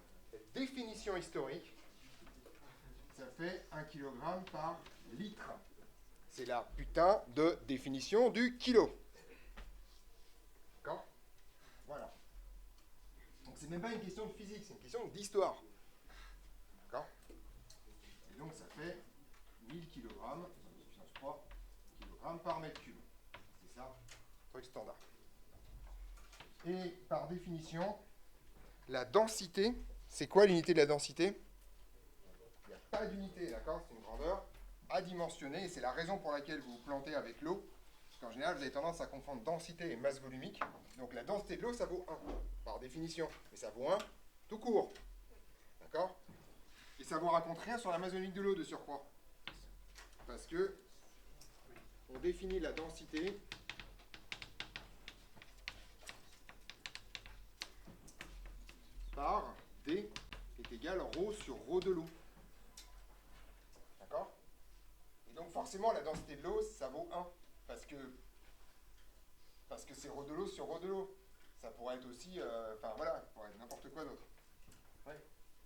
S1: définition historique, ça fait 1 kg par litre. C'est la putain de définition du kilo. D'accord ? Voilà. Donc, c'est même pas une question de physique, c'est une question d'histoire. D'accord ? Et donc ça fait 1000 kg, puissance 3 kg par mètre cube. C'est ça, truc standard. Et par définition, la densité, c'est quoi l'unité de la densité ? Il n'y a pas d'unité, d'accord ? C'est une grandeur adimensionnée, et c'est la raison pour laquelle vous vous plantez avec l'eau. Parce qu'en général, vous avez tendance à confondre densité et masse volumique. Donc la densité de l'eau, ça vaut 1, par définition. Mais ça vaut 1 tout court. D'accord ? Et ça ne vous raconte rien sur la masse volumique de l'eau de surcroît. Parce que on définit la densité par D est égal à ρ sur ρ de l'eau. D'accord ? Et donc forcément la densité de l'eau, ça vaut 1. Parce que c'est ρ de l'eau sur ρ de l'eau. Ça pourrait être aussi, enfin voilà, ça pourrait être n'importe quoi d'autre. Ouais.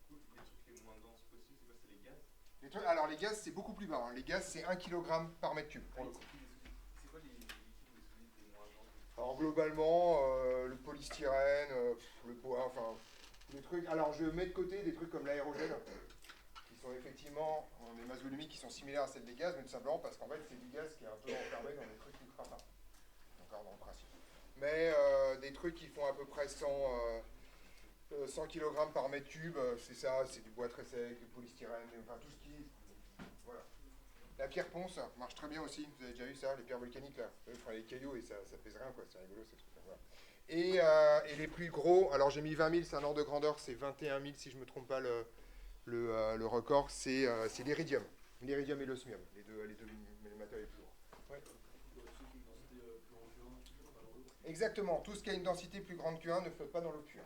S2: Les trucs les moins denses possibles, c'est quoi? C'est les gaz?
S1: Alors les gaz, c'est beaucoup plus bas. Hein. Les gaz, c'est 1 kg par mètre cube. Pour le coup.
S2: C'est quoi les liquides ou les solides les moins denses?
S1: Alors globalement, le polystyrène, le poids, enfin, des trucs. Alors je mets de côté des trucs comme l'aérogène, qui sont effectivement des masses volumiques qui sont similaires à celles des gaz, mais tout simplement parce qu'en fait c'est du gaz qui est un peu enfermé dans des trucs ultra fins. Encore dans le principe. Mais des trucs qui font à peu près 100 kg par mètre cube, c'est ça, c'est du bois très sec, du polystyrène, enfin tout ce qui... Voilà. La pierre ponce marche très bien aussi, vous avez déjà vu ça, les pierres volcaniques là, vous prenez les cailloux et ça pèse rien quoi, c'est rigolo ces trucs là. Voilà. Et les plus gros, alors j'ai mis 20 000, c'est un ordre de grandeur, c'est 21 000 si je ne me trompe pas le record, c'est l'iridium. L'iridium et l'osmium, les deux matériaux les plus lourds. Ouais. Exactement, tout ce qui a une densité plus grande que 1 ne flotte pas dans l'eau pure.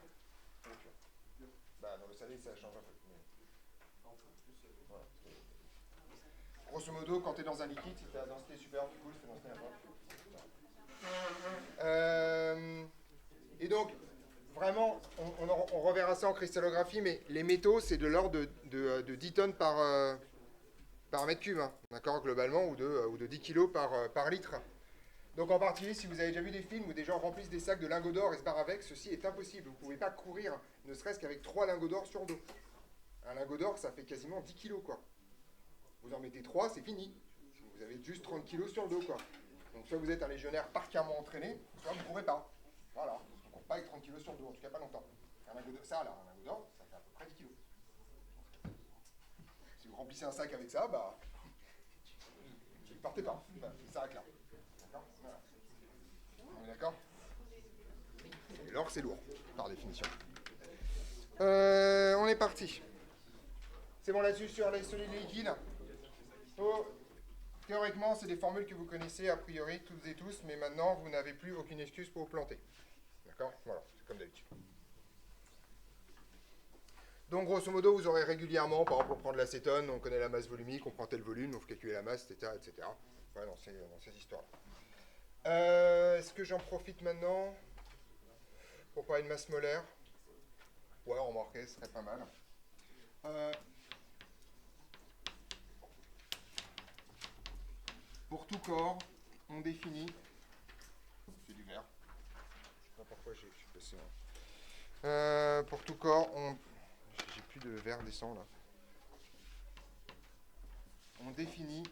S1: Bah, dans le salé, ça change un peu. Mais... Voilà. grosso modo, quand tu es dans un liquide, si ta densité est supérieure, tu coules, si ta densité est inférieure. Et donc, vraiment, on reverra ça en cristallographie, mais les métaux, c'est de l'ordre de 10 tonnes par mètre cube, hein, d'accord, globalement, ou de 10 kilos par litre. Donc en particulier, si vous avez déjà vu des films où des gens remplissent des sacs de lingots d'or et se barrent avec, ceci est impossible. Vous ne pouvez pas courir, ne serait-ce qu'avec 3 lingots d'or sur dos. Un lingot d'or, ça fait quasiment 10 kilos, quoi. Vous en mettez 3, c'est fini. Vous avez juste 30 kilos sur le dos, quoi. Donc soit vous êtes un légionnaire particulièrement entraîné, soit vous ne courez pas. Voilà. On ne court pas avec 30 kilos sur le dos, en tout cas pas longtemps. Un lingot d'or, ça, là, un lingot d'or, ça fait à peu près 10 kilos. Si vous remplissez un sac avec ça, bah, vous ne partez pas. Bah, ça s'arrête là. D'accord ? Voilà. On est d'accord ? Et l'or, c'est lourd, par définition. On est parti. C'est bon là-dessus sur les solides liquides. Oh, théoriquement, c'est des formules que vous connaissez a priori toutes et tous, mais maintenant, vous n'avez plus aucune excuse pour vous planter. D'accord ? Voilà, c'est comme d'habitude. Donc, grosso modo, vous aurez régulièrement, par exemple, pour prendre l'acétone, on connaît la masse volumique, on prend tel volume, on faut calculer la masse, etc. etc. Voilà, dans ces histoires-là. Est-ce que j'en profite maintenant pour parler de masse molaire? Ouais, remarquez, ce serait pas mal. Pour tout corps, on définit... C'est du verre. Je sais pas pourquoi je suis passé... pour tout corps, on... J'ai plus de verre décent, là. On définit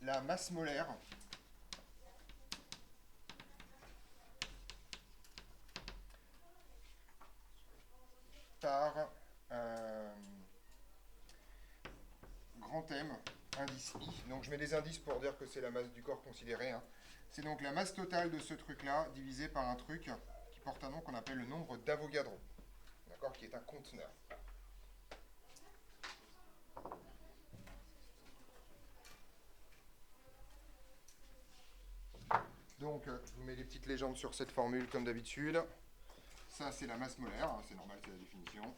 S1: la masse molaire par grand M, indice I. Donc je mets des indices pour dire que c'est la masse du corps considérée. Hein. C'est donc la masse totale de ce truc-là divisé par un truc qui porte un nom qu'on appelle le nombre d'Avogadro, d'accord, qui est un conteneur. Donc je vous mets des petites légendes sur cette formule comme d'habitude. Ça c'est la masse molaire, hein, c'est normal, c'est la définition.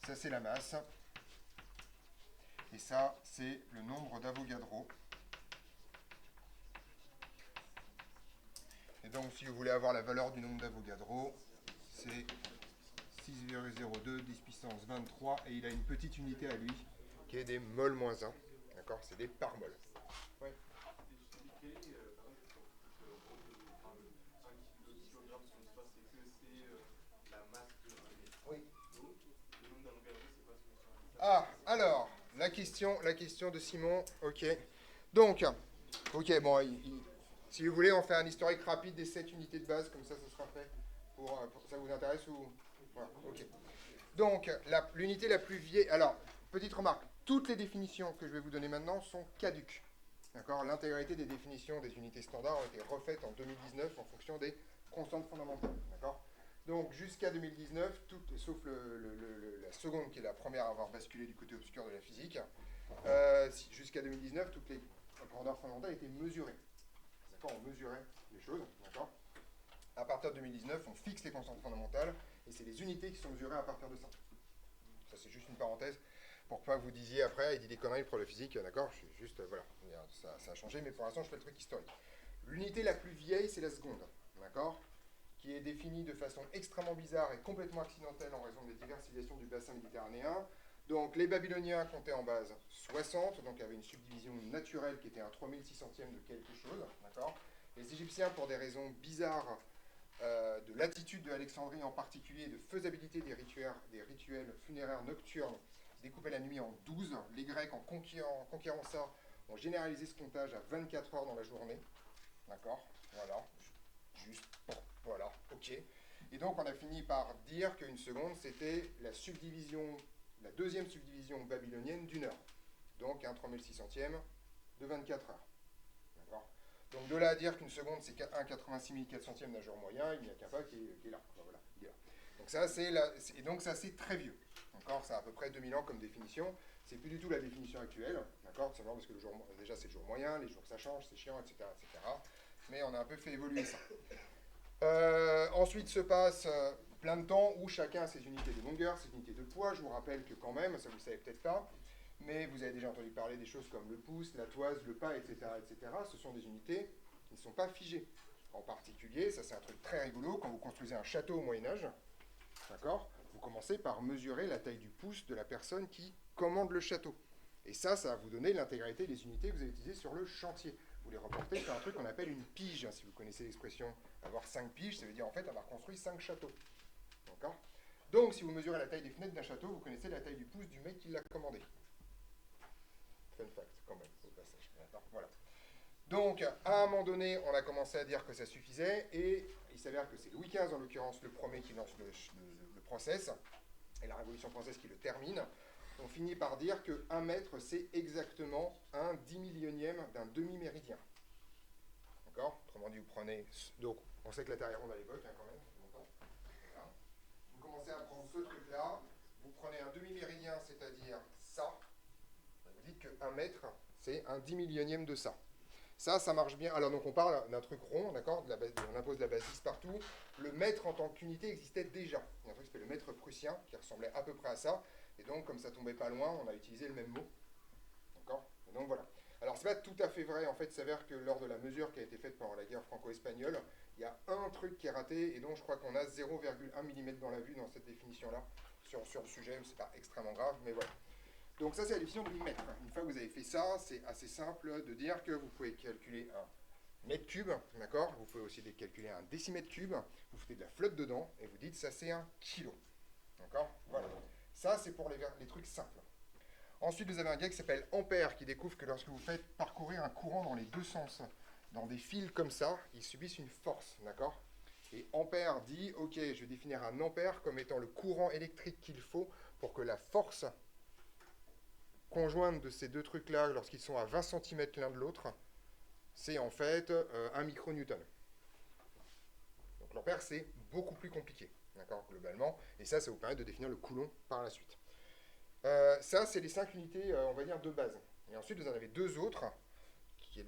S1: Ça c'est la masse. Et ça c'est le nombre d'Avogadro. Et donc si vous voulez avoir la valeur du nombre d'Avogadro, c'est 6,02 10 puissance 23 et il a une petite unité à lui qui est des mol moins 1. D'accord, c'est des par mol. Ouais.
S2: Quel est, par exemple, un kilogramme sur une espace, c'est que c'est la masse de
S1: Oui.
S2: l'eau. Le nombre d'Avogadro, c'est pas ce que c'est.
S1: Ah, alors, la question de Simon, ok. Donc, ok, bon, si vous voulez, on fait un historique rapide des 7 unités de base, comme ça sera fait. Ça vous intéresse ou... Voilà, ok. Donc, l'unité la plus vieille... Alors, petite remarque, toutes les définitions que je vais vous donner maintenant sont caduques. D'accord ? L'intégralité des définitions des unités standards ont été refaites en 2019 en fonction des constantes fondamentales. D'accord ? Donc, jusqu'à 2019, sauf la seconde, qui est la première à avoir basculé du côté obscur de la physique, jusqu'à 2019, toutes les grandeurs fondamentales étaient mesurées. D'accord ? On mesurait les choses. D'accord ? À partir de 2019, on fixe les constantes fondamentales, et c'est les unités qui sont mesurées à partir de ça. Ça, c'est juste une parenthèse, pour pas que vous disiez après, il dit des conneries pour la physique, d'accord ? Je suis juste, voilà, ça a changé, mais pour l'instant, je fais le truc historique. L'unité la plus vieille, c'est la seconde, d'accord ? Qui est définie de façon extrêmement bizarre et complètement accidentelle en raison des diversifications du bassin méditerranéen. Donc, les Babyloniens comptaient en base 60, donc avaient une subdivision naturelle qui était un 3600e de quelque chose, d'accord ? Les Égyptiens, pour des raisons bizarres, de l'attitude de Alexandrie en particulier, de faisabilité des rituels funéraires nocturnes, découpaient la nuit en 12. Les Grecs, en conquérant ça, ont généralisé ce comptage à 24 heures dans la journée. D'accord ? Voilà. Juste, bon, voilà, ok. Et donc, on a fini par dire qu'une seconde, c'était la subdivision, la deuxième subdivision babylonienne d'une heure. Donc, un 3600e de 24 heures. D'accord ? Donc de là à dire qu'une seconde c'est 1,86 400e d'un jour moyen, il n'y a qu'un pas qui est là. Voilà, il est là. Donc ça c'est très vieux. D'accord, ça a à peu près 2000 ans comme définition. C'est plus du tout la définition actuelle. D'accord, simplement parce que déjà c'est le jour moyen, les jours ça change, c'est chiant, etc., etc. Mais on a un peu fait évoluer ça. Ensuite se passe plein de temps où chacun a ses unités de longueur, ses unités de poids. Je vous rappelle que quand même, ça vous ne savez peut-être pas, mais vous avez déjà entendu parler des choses comme le pouce, la toise, le pas, etc., etc. Ce sont des unités qui ne sont pas figées. En particulier, ça c'est un truc très rigolo, quand vous construisez un château au Moyen-Âge, d'accord, vous commencez par mesurer la taille du pouce de la personne qui commande le château. Et ça va vous donner l'intégralité des unités que vous allez utiliser sur le chantier. Vous les reportez sur un truc qu'on appelle une pige. Si vous connaissez l'expression avoir 5 piges, ça veut dire en fait avoir construit 5 châteaux. D'accord ? Donc, si vous mesurez la taille des fenêtres d'un château, vous connaissez la taille du pouce du mec qui l'a commandé. Fun fact, quand même, au passage. Voilà. Donc, à un moment donné, on a commencé à dire que ça suffisait, et il s'avère que c'est Louis XV, en l'occurrence, le premier qui lance le process, et la Révolution française qui le termine. On finit par dire que 1 mètre, c'est exactement un 10 millionième d'un demi-méridien. D'accord ? Autrement dit, vous prenez... Donc, on sait que la Terre est ronde à l'époque, quand même. Voilà. Vous commencez à prendre ce truc-là, vous prenez un demi-méridien, c'est-à-dire ça. Vous dites que 1 mètre, c'est un 10 millionième de ça. Ça marche bien. Alors, donc, on parle d'un truc rond, d'accord ? On impose la base 10 partout. Le mètre en tant qu'unité existait déjà. Il y a un truc qui s'appelle le mètre prussien, qui ressemblait à peu près à ça. Et donc, comme ça tombait pas loin, on a utilisé le même mot. D'accord ? Et donc, voilà. Alors, c'est pas tout à fait vrai. En fait, il s'avère que lors de la mesure qui a été faite pendant la guerre franco-espagnole, il y a un truc qui est raté, et donc je crois qu'on a 0,1 mm dans la vue dans cette définition-là, sur le sujet, c'est pas extrêmement grave, mais voilà. Donc ça, c'est la définition du mètre. Une fois que vous avez fait ça, c'est assez simple de dire que vous pouvez calculer un mètre cube, d'accord ? Vous pouvez aussi calculer un décimètre cube, vous foutez de la flotte dedans, et vous dites ça, c'est un kilo. D'accord ? Voilà. Ça, c'est pour les trucs simples. Ensuite, vous avez un gars qui s'appelle Ampère, qui découvre que lorsque vous faites parcourir un courant dans les deux sens, dans des fils comme ça, ils subissent une force, d'accord ? Et Ampère dit, ok, je vais définir un ampère comme étant le courant électrique qu'il faut pour que la force conjointe de ces deux trucs-là, lorsqu'ils sont à 20 cm l'un de l'autre, c'est en fait 1 micronewton. Donc l'ampère, c'est beaucoup plus compliqué, d'accord, globalement, et ça vous permet de définir le coulomb par la suite. Ça, c'est les 5 unités, on va dire, de base. Et ensuite, vous en avez 2 autres.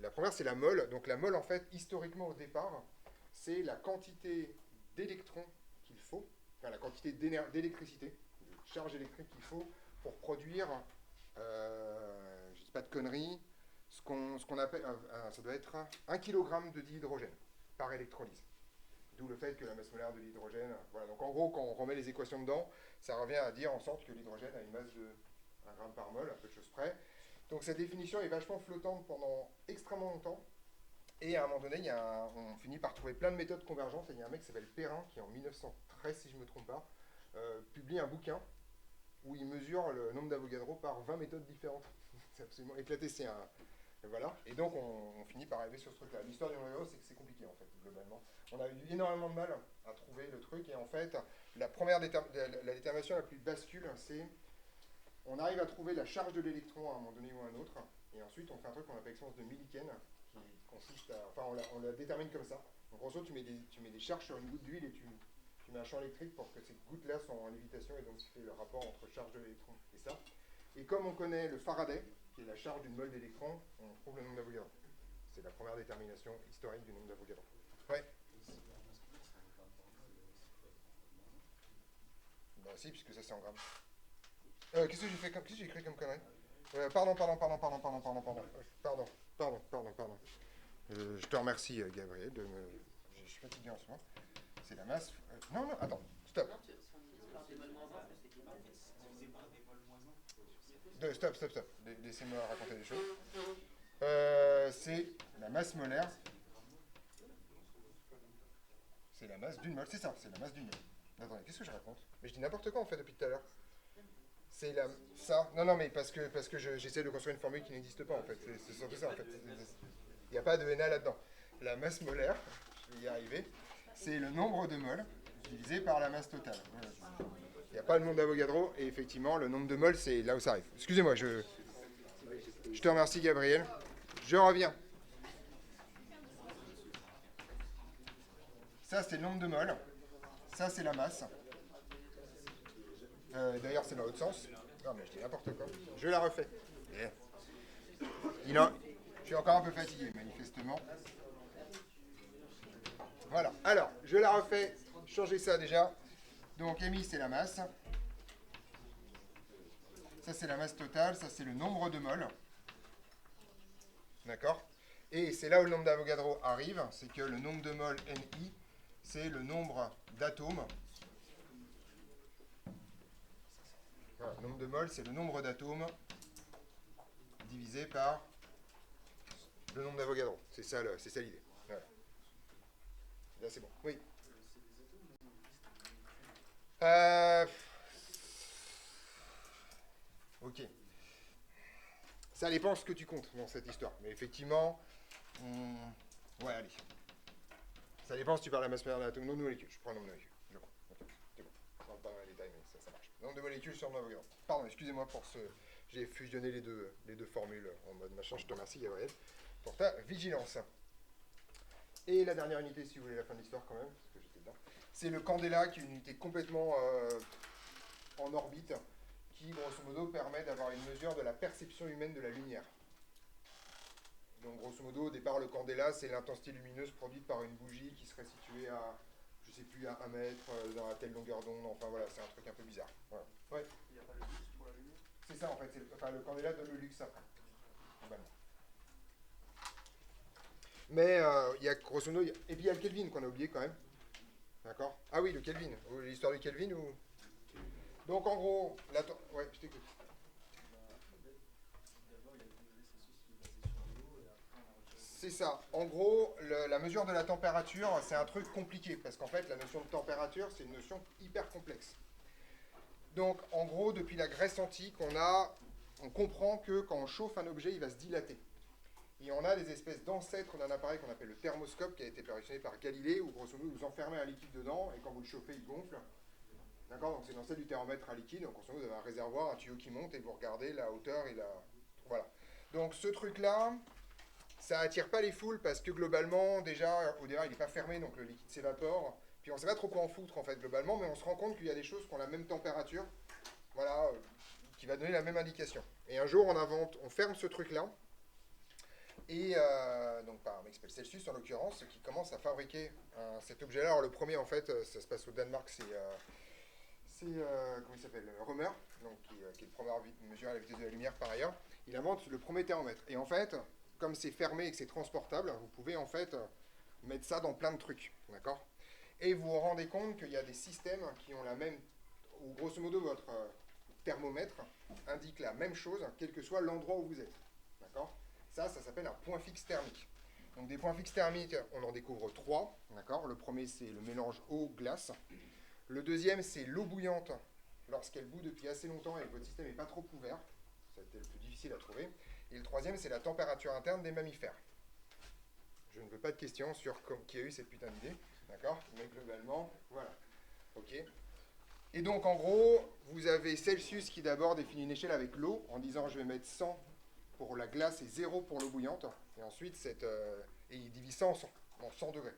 S1: La première, c'est la mole. Donc la mole, en fait, historiquement, au départ, c'est la quantité d'électrons qu'il faut, enfin la quantité d'électricité, de charge électrique qu'il faut pour produire, je ne dis pas de conneries, ce qu'on appelle, ça doit être 1 kg de dihydrogène par électrolyse. D'où le fait que la masse molaire de l'hydrogène... Voilà, donc en gros, quand on remet les équations dedans, ça revient à dire en sorte que l'hydrogène a une masse de 1 gramme par mol, à peu de choses près. Donc cette définition est vachement flottante pendant extrêmement longtemps. Et à un moment donné, on finit par trouver plein de méthodes convergentes. Et il y a un mec qui s'appelle Perrin, qui en 1913, si je ne me trompe pas, publie un bouquin où il mesure le nombre d'Avogadro par 20 méthodes différentes. C'est absolument éclaté, voilà. Et donc on finit par arriver sur ce truc-là. L'histoire du Avogadro, c'est que c'est compliqué en fait, globalement. On a eu énormément de mal à trouver le truc, et en fait, la détermination la plus bascule, c'est on arrive à trouver la charge de l'électron à un moment donné ou à un autre, et ensuite on fait un truc qu'on appelle l'expérience de Millikan, qui consiste à... Enfin, on la détermine comme ça. Donc en gros, tu mets des charges sur une goutte d'huile et tu mets un champ électrique pour que ces gouttes-là soient en lévitation, et donc tu fais le rapport entre charge de l'électron et ça. Et comme on connaît le Faraday, qui est la charge d'une mole d'électrons, on trouve le nombre d'Avogadro. C'est la première détermination historique du nombre d'Avogadro. Ouais. Bah si, puisque ça c'est en grammes. Qu'est-ce que j'ai fait qu'est-ce que j'ai écrit comme connerie Pardon. Je te remercie, Gabriel, je suis fatigué en ce moment. C'est la masse... non, attends, stop. Stop. Laissez-moi raconter des choses. C'est la masse molaire. C'est la masse d'une mole, c'est ça, c'est la masse d'une mole. Attendez, qu'est-ce que je raconte? Mais je dis n'importe quoi en fait depuis tout à l'heure. C'est ça. Non, mais parce que j'essaie de construire une formule qui n'existe pas en fait. C'est surtout ça en fait. Il n'y a pas de Na là-dedans. La masse molaire, je vais y arriver, c'est le nombre de moles divisé par la masse totale. Voilà. Il n'y a pas le nombre d'Avogadro, et effectivement, le nombre de moles, c'est là où ça arrive. Excusez-moi, je te remercie, Gabriel. Je reviens. Ça, c'est le nombre de moles. Ça, c'est la masse. D'ailleurs, c'est dans l'autre sens. Non, mais je dis n'importe quoi. Je la refais. Yeah. Je suis encore un peu fatigué, manifestement. Voilà. Alors, je la refais. Changez ça déjà. Donc MI, c'est la masse. Ça, c'est la masse totale. Ça, c'est le nombre de moles. D'accord? Et c'est là où le nombre d'Avogadro arrive. C'est que le nombre de moles NI, c'est le nombre d'atomes. Voilà, le nombre de moles, c'est le nombre d'atomes divisé par le nombre d'Avogadro. C'est ça l'idée. Voilà. Là, c'est bon. Oui. Ok. Ça dépend ce que tu comptes dans cette histoire. Mais effectivement, ouais, allez. Ça dépend si tu parles de la masse moléculaire d'atome, nombre de molécules. Je prends le nombre de molécules. Je crois. Ok, c'est bon. Je rentre pas dans les détails, mais ça marche. Nombre de molécules sur le nombre d'Avogadro. Pardon, excusez-moi pour ce. J'ai fusionné les deux formules en mode machin. Je te remercie, Gabriel, pour ta vigilance. Et la dernière unité, si vous voulez la fin de l'histoire quand même, parce que j'étais dedans, c'est le Candela, qui est une unité complètement en orbite, qui, grosso modo, permet d'avoir une mesure de la perception humaine de la lumière. Donc, grosso modo, au départ, le candéla, c'est l'intensité lumineuse produite par une bougie qui serait située à, je sais plus, à 1 mètre, dans la telle longueur d'onde. Enfin, voilà, c'est un truc un peu bizarre. Voilà. Ouais.
S2: Il n'y a pas de luxe pour la lumière?
S1: C'est ça, en fait. Le candéla donne le luxe après, globalement. Mais il y a, grosso modo, et puis il y a le Kelvin qu'on a oublié quand même. D'accord? Ah oui, le Kelvin. L'histoire du Kelvin ou... Donc, en gros, ouais, je t'écoute. C'est ça. En gros, la mesure de la température, c'est un truc compliqué, parce qu'en fait, la notion de température, c'est une notion hyper complexe. Donc, en gros, depuis la Grèce antique, on comprend que quand on chauffe un objet, il va se dilater. Et on a des espèces d'ancêtres d'un appareil qu'on appelle le thermoscope, qui a été perfectionné par Galilée, où grosso modo, vous enfermez un liquide dedans, et quand vous le chauffez, il gonfle. D'accord? Donc, c'est l'ancêtre du thermomètre à liquide. Donc, grosso modo, vous avez un réservoir, un tuyau qui monte, et vous regardez la hauteur et la... Voilà. Donc, ce truc-là... Ça attire pas les foules parce que globalement, déjà, au départ, il n'est pas fermé, donc le liquide s'évapore. Puis on ne sait pas trop quoi en foutre, en fait, globalement, mais on se rend compte qu'il y a des choses qui ont la même température, voilà, qui va donner la même indication. Et un jour, on ferme ce truc-là, et donc par un mec qui s'appelle Celsius, en l'occurrence, qui commence à fabriquer cet objet-là. Alors le premier, en fait, ça se passe au Danemark, comment il s'appelle, Rømer, donc, qui est le premier à mesurer la vitesse de la lumière par ailleurs. Il invente le premier thermomètre. Et en fait, comme c'est fermé et que c'est transportable, vous pouvez en fait mettre ça dans plein de trucs, d'accord? Et vous vous rendez compte qu'il y a des systèmes qui ont la même, ou grosso modo votre thermomètre indique la même chose, quel que soit l'endroit où vous êtes, d'accord? Ça s'appelle un point fixe thermique. Donc des points fixes thermiques, on en découvre 3, d'accord? Le premier, c'est le mélange eau-glace. Le deuxième, c'est l'eau bouillante, lorsqu'elle bout depuis assez longtemps et que votre système n'est pas trop ouvert. Ça a été le plus difficile à trouver. Et le troisième, c'est la température interne des mammifères. Je ne veux pas de questions sur qui a eu cette putain d'idée, d'accord? Mais globalement, voilà. Ok. Et donc, en gros, vous avez Celsius qui d'abord définit une échelle avec l'eau, en disant je vais mettre 100 pour la glace et 0 pour l'eau bouillante. Et ensuite, et il divise ça en 100 degrés.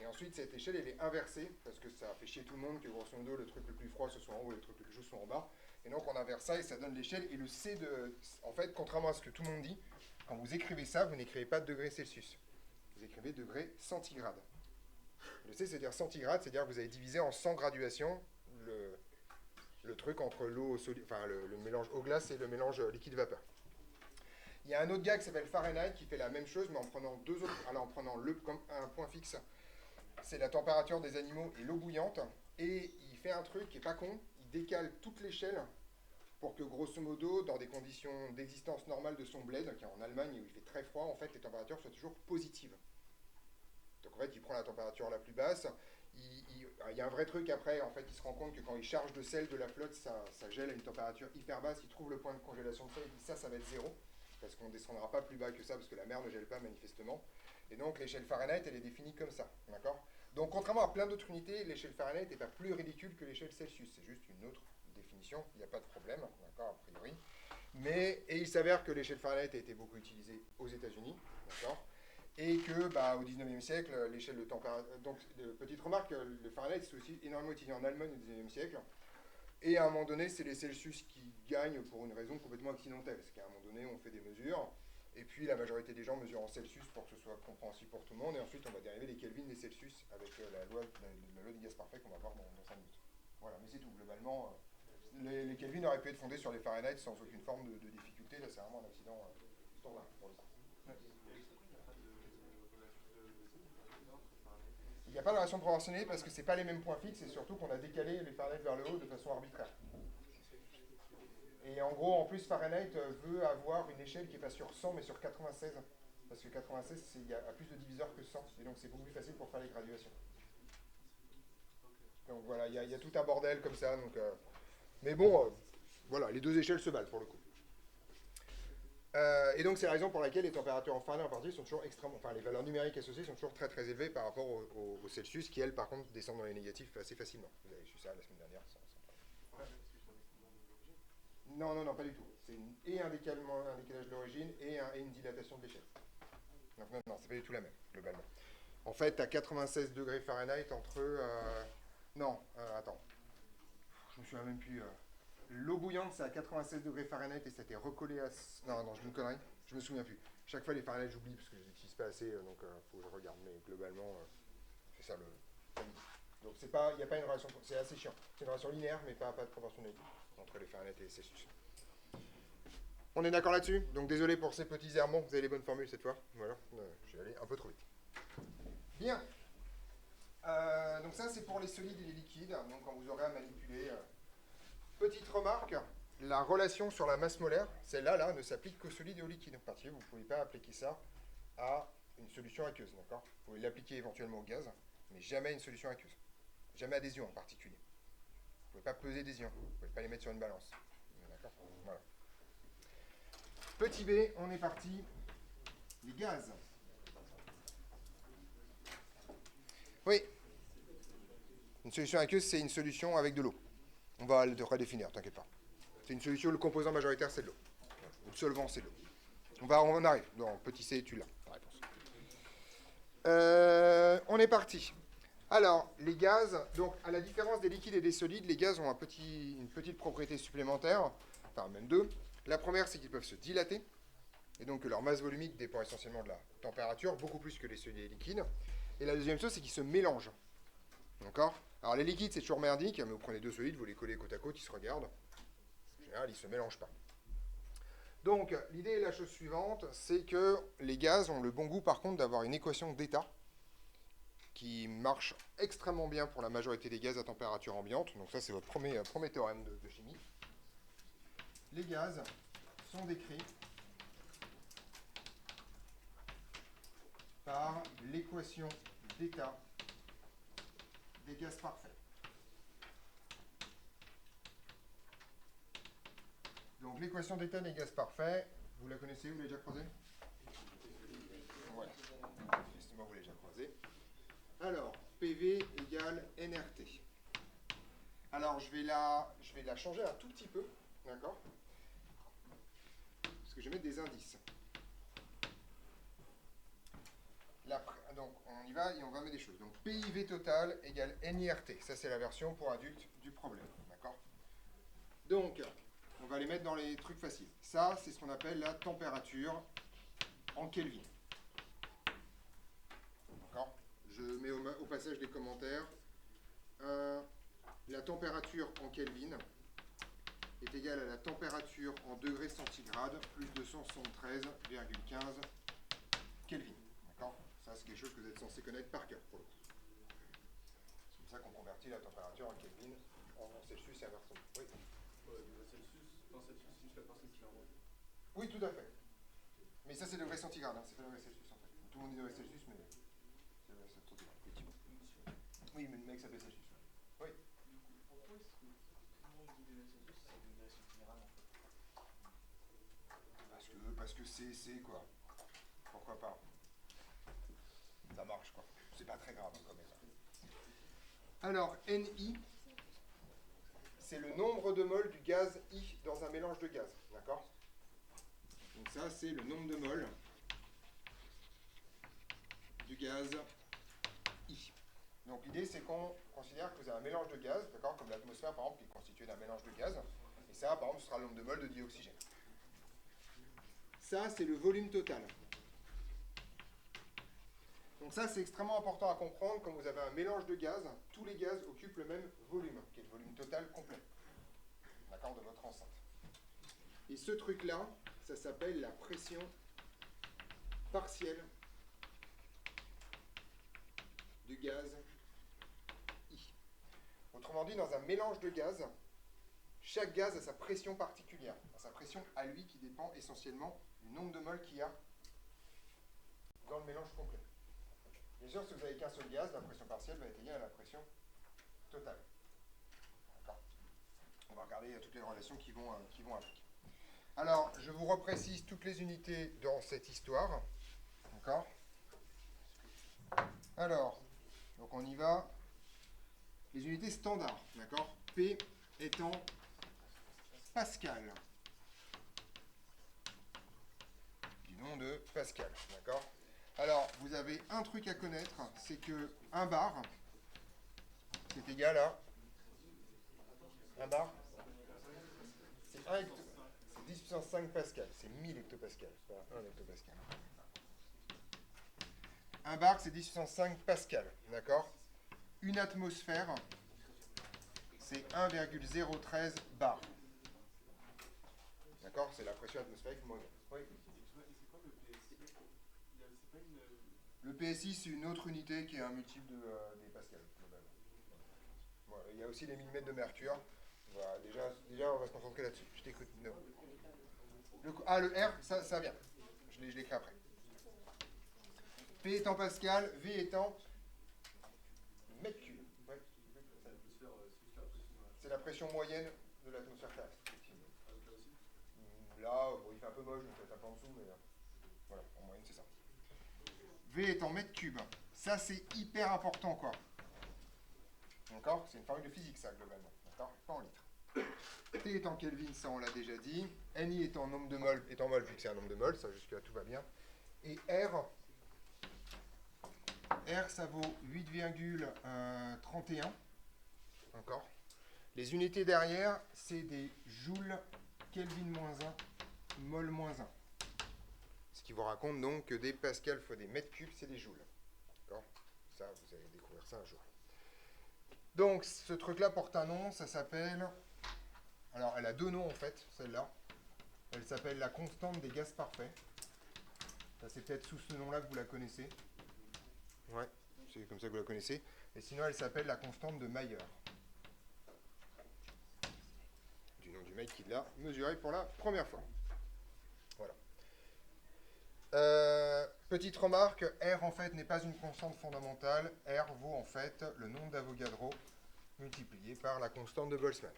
S1: Et ensuite, cette échelle, elle est inversée, parce que ça fait chier tout le monde que, grosso modo, le truc le plus froid, ce soit en haut et le truc le plus chaud soit en bas. Et donc, on inverse ça et ça donne l'échelle. Et le C en fait, contrairement à ce que tout le monde dit, quand vous écrivez ça, vous n'écrivez pas degrés Celsius. Vous écrivez degrés centigrades. Le C, c'est-à-dire centigrades, c'est-à-dire que vous avez divisé en 100 graduations le truc entre l'eau solide, enfin, le mélange eau-glace et le mélange liquide-vapeur. Il y a un autre gars qui s'appelle Fahrenheit qui fait la même chose, mais en prenant deux autres, alors en prenant comme un point fixe, c'est la température des animaux et l'eau bouillante. Et il fait un truc qui est pas con, il décale toute l'échelle pour que, grosso modo, dans des conditions d'existence normale de son bled, qui est en Allemagne où il fait très froid, en fait, les températures soient toujours positives. Donc en fait, il prend la température la plus basse. Il y a un vrai truc après, en fait, il se rend compte que quand il charge de sel de la flotte, ça gèle à une température hyper basse. Il trouve le point de congélation de sel, il dit ça va être 0, parce qu'on ne descendra pas plus bas que ça, parce que la mer ne gèle pas manifestement. Et donc l'échelle Fahrenheit, elle est définie comme ça, d'accord? Donc contrairement à plein d'autres unités, l'échelle Fahrenheit n'est pas plus ridicule que l'échelle Celsius, c'est juste une autre définition, il n'y a pas de problème, d'accord, a priori. Et il s'avère que l'échelle Fahrenheit a été beaucoup utilisée aux États-Unis, d'accord? Et que, au 19e siècle, l'échelle de température... Donc, petite remarque, le Fahrenheit, c'est aussi énormément utilisé en Allemagne au 19e siècle. Et à un moment donné, c'est les Celsius qui gagnent pour une raison complètement accidentelle. C'est qu'à un moment donné, on fait des mesures, et puis la majorité des gens mesurent en Celsius pour que ce soit compréhensible pour tout le monde, et ensuite on va dériver les Kelvin, les Celsius, avec la loi de Gaspard-Fay qu'on va voir dans 5 minutes. Voilà, mais c'est tout. Globalement, les Kelvin auraient pu être fondés sur les Fahrenheit sans aucune forme de difficulté. Là, c'est vraiment un accident standard pour le coup. Ouais. Il n'y a pas de relation proportionnée parce que c'est pas les mêmes points fixes et surtout qu'on a décalé les Fahrenheit vers le haut de façon arbitraire. Et en gros, en plus, Fahrenheit veut avoir une échelle qui n'est pas sur 100 mais sur 96. Parce que 96, il y a plus de diviseurs que 100. Et donc c'est beaucoup plus facile pour faire les graduations. Donc voilà, il y a tout un bordel comme ça. Donc, mais bon, voilà, les deux échelles se valent pour le coup. Et donc c'est la raison pour laquelle les températures en Fahrenheit en particulier sont toujours extrêmement... Enfin, les valeurs numériques associées sont toujours très très élevées par rapport au Celsius, qui elles par contre descendent dans les négatifs assez facilement. Vous avez su ça la semaine dernière. Non, non, non, pas du tout. C'est un décalage de l'origine et une dilatation de l'échelle. Donc non, non, c'est pas du tout la même, globalement. En fait, à 96 degrés Fahrenheit, entre... non, attends. Je me souviens même plus... L'eau bouillante, c'est à 96 degrés Fahrenheit et ça t'est recollé à... Non, non, je me connerie. Je me souviens plus. Chaque fois, les Fahrenheit, j'oublie parce que je les utilise pas assez, donc faut que je regarde. Mais globalement, c'est ça le... Donc il n'y a pas une relation... C'est assez chiant. C'est une relation linéaire, mais pas de proportionnalité entre les Fahrenheit et les Celsius. On est d'accord là-dessus? Donc désolé pour ces petits errements, vous avez les bonnes formules cette fois. Voilà, je vais aller un peu trop vite. Bien. Donc ça c'est pour les solides et les liquides, donc quand vous aurez à manipuler. Petite remarque, la relation sur la masse molaire, celle-là là, ne s'applique qu'aux solides et aux liquides. En particulier, vous ne pouvez pas appliquer ça à une solution aqueuse, d'accord? Vous pouvez l'appliquer éventuellement au gaz, mais jamais à une solution aqueuse. Jamais à des ions en particulier. Vous ne pouvez pas peser des ions, vous ne pouvez pas les mettre sur une balance. D'accord? Voilà. Petit b, on est parti. Les gaz. Oui. Une solution aqueuse, c'est une solution avec de l'eau. On va le redéfinir, t'inquiète pas. C'est une solution, le composant majoritaire, c'est de l'eau. Le solvant, c'est de l'eau. On arrive. Dans petit c, tu l'as, la réponse. On est parti. Alors, les gaz, donc à la différence des liquides et des solides, les gaz ont une petite propriété supplémentaire, enfin même deux. La première, c'est qu'ils peuvent se dilater, et donc que leur masse volumique dépend essentiellement de la température, beaucoup plus que les solides et les liquides. Et la deuxième chose, c'est qu'ils se mélangent. D'accord? Alors les liquides, c'est toujours merdique, mais vous prenez deux solides, vous les collez côte à côte, ils se regardent. En général, ils ne se mélangent pas. Donc, l'idée est la chose suivante, c'est que les gaz ont le bon goût, par contre, d'avoir une équation d'état qui marche extrêmement bien pour la majorité des gaz à température ambiante. Donc ça, c'est votre premier théorème de chimie. Les gaz sont décrits par l'équation d'état des gaz parfaits. Donc l'équation d'état des gaz parfaits, vous la connaissez, vous l'avez déjà croisée? Voilà. Justement, vous l'avez déjà croisée. Alors, PV égale nRT. Alors, je vais la changer un tout petit peu, d'accord? Parce que je vais mettre des indices. Donc, on y va et on va mettre des choses. Donc, PIV total égale NIRT. Ça, c'est la version pour adultes du problème, d'accord? Donc, on va les mettre dans les trucs faciles. Ça, c'est ce qu'on appelle la température en Kelvin. D'accord? Je mets au passage des commentaires. La température en Kelvin est égale à la température en degrés centigrades plus 273,15 Kelvin. D'accord? Ça, c'est quelque chose que vous êtes censé connaître par cœur, pour le coup. C'est comme ça qu'on convertit la température en Kelvin en Celsius et inversement. Oui.
S2: Dans Celsius, c'est juste la personne qui l'envoie.
S1: Oui, tout à fait. Mais ça, c'est degrés centigrades, hein. C'est pas degrés Celsius, en fait. Tout le monde dit degrés Celsius, mais c'est degrés centigrades, effectivement. Oui, mais le mec s'appelle Celsius. Oui.
S3: Du coup, pourquoi est-ce que tout le monde dit degrés Celsius et c'est degrés centigrades en fait?
S1: Parce que c'est quoi. Pourquoi pas? Ça marche, quoi. C'est pas très grave, hein, quand même. Alors, NI, c'est le nombre de moles du gaz I dans un mélange de gaz. D'accord? Donc ça, c'est le nombre de moles du gaz I. Donc l'idée, c'est qu'on considère que vous avez un mélange de gaz, d'accord, comme l'atmosphère, par exemple, qui est constituée d'un mélange de gaz. Et ça, par exemple, ce sera le nombre de moles de dioxygène. Ça, c'est le volume total. Donc ça, c'est extrêmement important à comprendre. Quand vous avez un mélange de gaz, tous les gaz occupent le même volume, qui est le volume total complet, d'accord, de votre enceinte. Et ce truc-là, ça s'appelle la pression partielle du gaz I. Autrement dit, dans un mélange de gaz, chaque gaz a sa pression particulière, sa pression à lui qui dépend essentiellement du nombre de moles qu'il y a dans le mélange complet. Bien sûr, si vous n'avez qu'un seul gaz, la pression partielle va être égale à la pression totale. D'accord. On va regarder toutes les relations qui vont avec. Alors, je vous reprécise toutes les unités dans cette histoire. D'accord. Alors, donc on y va. Les unités standards, d'accord. P étant Pascal. Du nom de Pascal, d'accord. Alors, vous avez un truc à connaître, c'est que 1 bar, c'est égal à 1 bar, c'est 10 puissance 5 pascal, c'est 1000 hectopascal, pas 1 hectopascal. 1 bar, c'est 10 puissance 5 pascal, d'accord. Une atmosphère, c'est 1,013 bar. D'accord, c'est la pression atmosphérique moyenne. Oui. Le PSI, c'est une autre unité qui est un multiple des pascals. Voilà, il y a aussi les millimètres de mercure. Voilà, déjà, on va se concentrer là-dessus. Je t'écoute. No. Le R, ça vient. Je l'écris après. P étant pascal, V étant mètre cube. Ouais. C'est la pression moyenne de l'atmosphère terrestre. Là, bon, il fait un peu moche, donc peut-être un peu en dessous, mais voilà, en moyenne, c'est ça. V est en mètres cubes. Ça, c'est hyper important, quoi. D'accord? C'est une formule de physique, ça, globalement. D'accord? Pas en litres. T est en Kelvin, ça, on l'a déjà dit. Ni est en nombre de moles, est en mol, vu que c'est un nombre de moles. Ça, jusque-là, tout va bien. Et R, ça vaut 8,31. D'accord? Les unités derrière, c'est des joules Kelvin-1, mol-1. Ce qui vous raconte donc que des pascals fois des mètres cubes, c'est des joules. D'accord? Ça, vous allez découvrir ça un jour. Donc, ce truc-là porte un nom, ça s'appelle... Alors, elle a 2 noms, en fait, celle-là. Elle s'appelle la constante des gaz parfaits. Ça, c'est peut-être sous ce nom-là que vous la connaissez. Ouais, c'est comme ça que vous la connaissez. Et sinon, elle s'appelle la constante de Mayer. Du nom du mec qui l'a mesuré pour la première fois. Voilà. Petite remarque, R en fait n'est pas une constante fondamentale. R vaut en fait le nombre d'Avogadro multiplié par la constante de Boltzmann.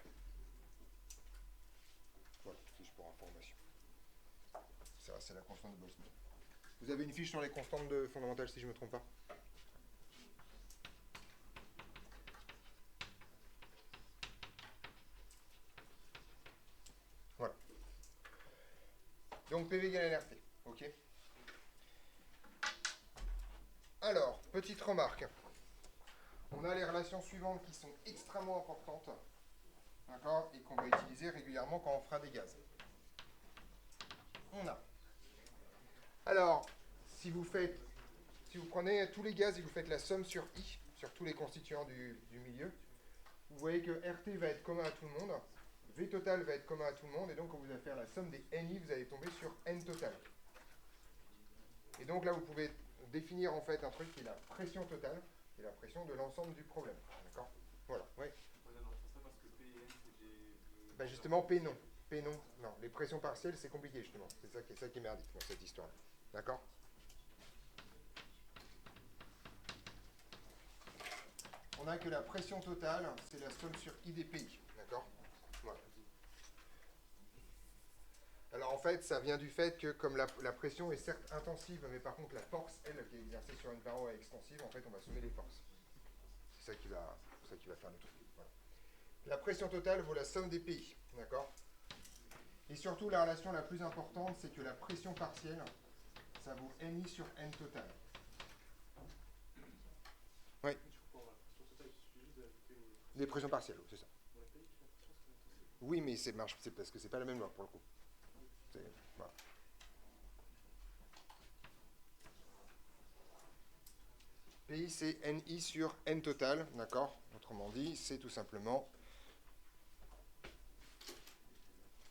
S1: Voilà, c'est juste pour information. Ça, c'est la constante de Boltzmann. Vous avez une fiche sur les constantes fondamentales si je ne me trompe pas? Voilà. Donc PV égale NRT. Ok. Alors, petite remarque. On a les relations suivantes qui sont extrêmement importantes, d'accord, et qu'on va utiliser régulièrement quand on fera des gaz. On a. Alors, si vous prenez tous les gaz et vous faites la somme sur I, sur tous les constituants du milieu, vous voyez que RT va être commun à tout le monde, V total va être commun à tout le monde, et donc quand vous allez faire la somme des NI, vous allez tomber sur N total. Et donc là, vous pouvez définir en fait un truc qui est la pression totale, qui est la pression de l'ensemble du problème. D'accord? Voilà, oui. Ben justement, P non. P non. Non, les pressions partielles, c'est compliqué justement. C'est ça qui est merdique dans cette histoire-là. D'accord? On a que la pression totale, c'est la somme sur I des pays. D'accord? Voilà. Alors en fait, ça vient du fait que comme la pression est certes intensive, mais par contre la force, elle, qui est exercée sur une paroi est extensive, en fait on va sommer les forces. C'est ça qui va faire le truc. Voilà. La pression totale vaut la somme des pays. D'accord? Et surtout, la relation la plus importante, c'est que la pression partielle, ça vaut NI sur N total. Oui. Les pressions partielles, c'est ça. Oui, mais c'est parce que c'est pas la même loi pour le coup. Voilà. PI, c'est NI sur N total, d'accord? Autrement dit, c'est tout simplement...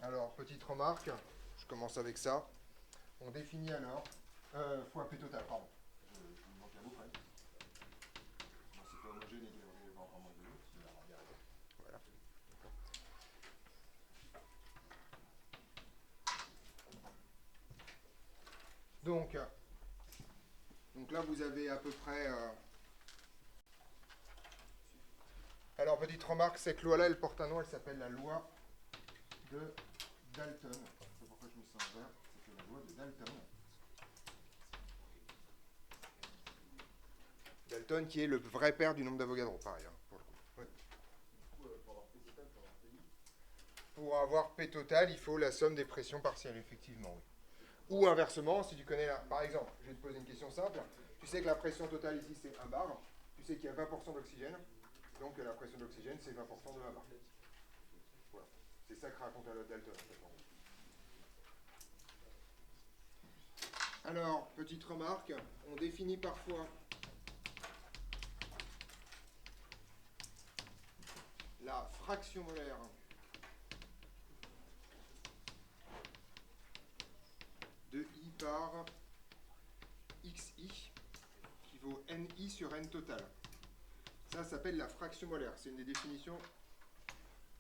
S1: Alors, petite remarque, je commence avec ça. On définit alors... fois P total, pardon. Je me manque la boucle, hein. Bon, c'est pas homogène et qu'il y a encore moins de l'autre, il va y arriver. Voilà. Donc là, vous avez à peu près... Alors, petite remarque, cette loi-là, elle porte un nom, elle s'appelle la loi de Dalton. C'est pourquoi je me sens en vert, c'est la loi de Dalton. Dalton qui est le vrai père du nombre d'Avogadro, pareil, hein, pour le coup. Ouais.
S2: Du coup, pour avoir P total, pour avoir PI,
S1: Pour avoir P total, il faut la somme des pressions partielles, effectivement, oui. Ou inversement, si tu connais, par exemple, je vais te poser une question simple, tu sais que la pression totale ici c'est 1 bar, tu sais qu'il y a 20% d'oxygène, donc la pression d'oxygène c'est 20% de 1 bar. Voilà. C'est ça que raconte la loi de Dalton. Alors, petite remarque, on définit parfois la fraction molaire de I par XI qui vaut NI sur N total. Ça s'appelle la fraction molaire. C'est une des définitions.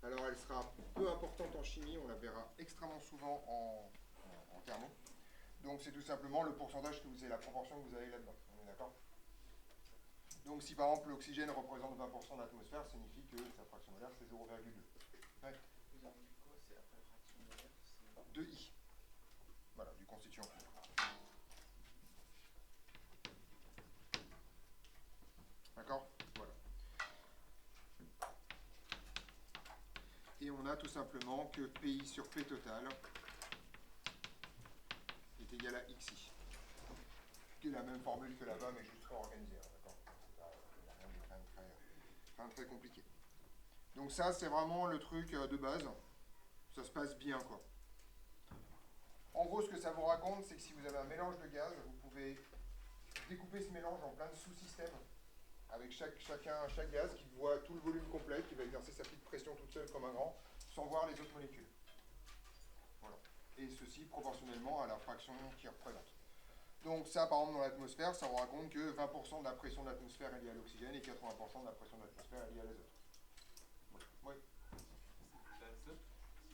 S1: Alors, elle sera peu importante en chimie, on la verra extrêmement souvent en thermo. Donc, c'est tout simplement le pourcentage que vous avez, la proportion que vous avez là-dedans. On est d'accord? Donc, si par exemple l'oxygène représente 20% de l'atmosphère, ça signifie que sa fraction molaire c'est 0,2. Ouais.
S3: Vous avez dit quoi? C'est après fraction molaire, c'est...
S1: 2I. Voilà, du constituant. D'accord? Voilà. Et on a tout simplement que PI sur P total est égal à XI. Qui est la même formule que là-bas, mais juste réorganisée. Hein, d'accord? Rien de très compliqué. Donc ça, c'est vraiment le truc de base. Ça se passe bien, quoi. En gros, ce que ça vous raconte, c'est que si vous avez un mélange de gaz, vous pouvez découper ce mélange en plein de sous-systèmes, avec chaque gaz qui voit tout le volume complet, qui va exercer sa petite pression toute seule comme un grand, sans voir les autres molécules. Voilà. Et ceci proportionnellement à la fraction qu'il représente. Donc ça, par exemple, dans l'atmosphère, ça vous raconte que 20% de la pression de l'atmosphère est liée à l'oxygène et 80% de la pression de l'atmosphère est liée à l'azote. Voilà. Oui.
S2: l'azote,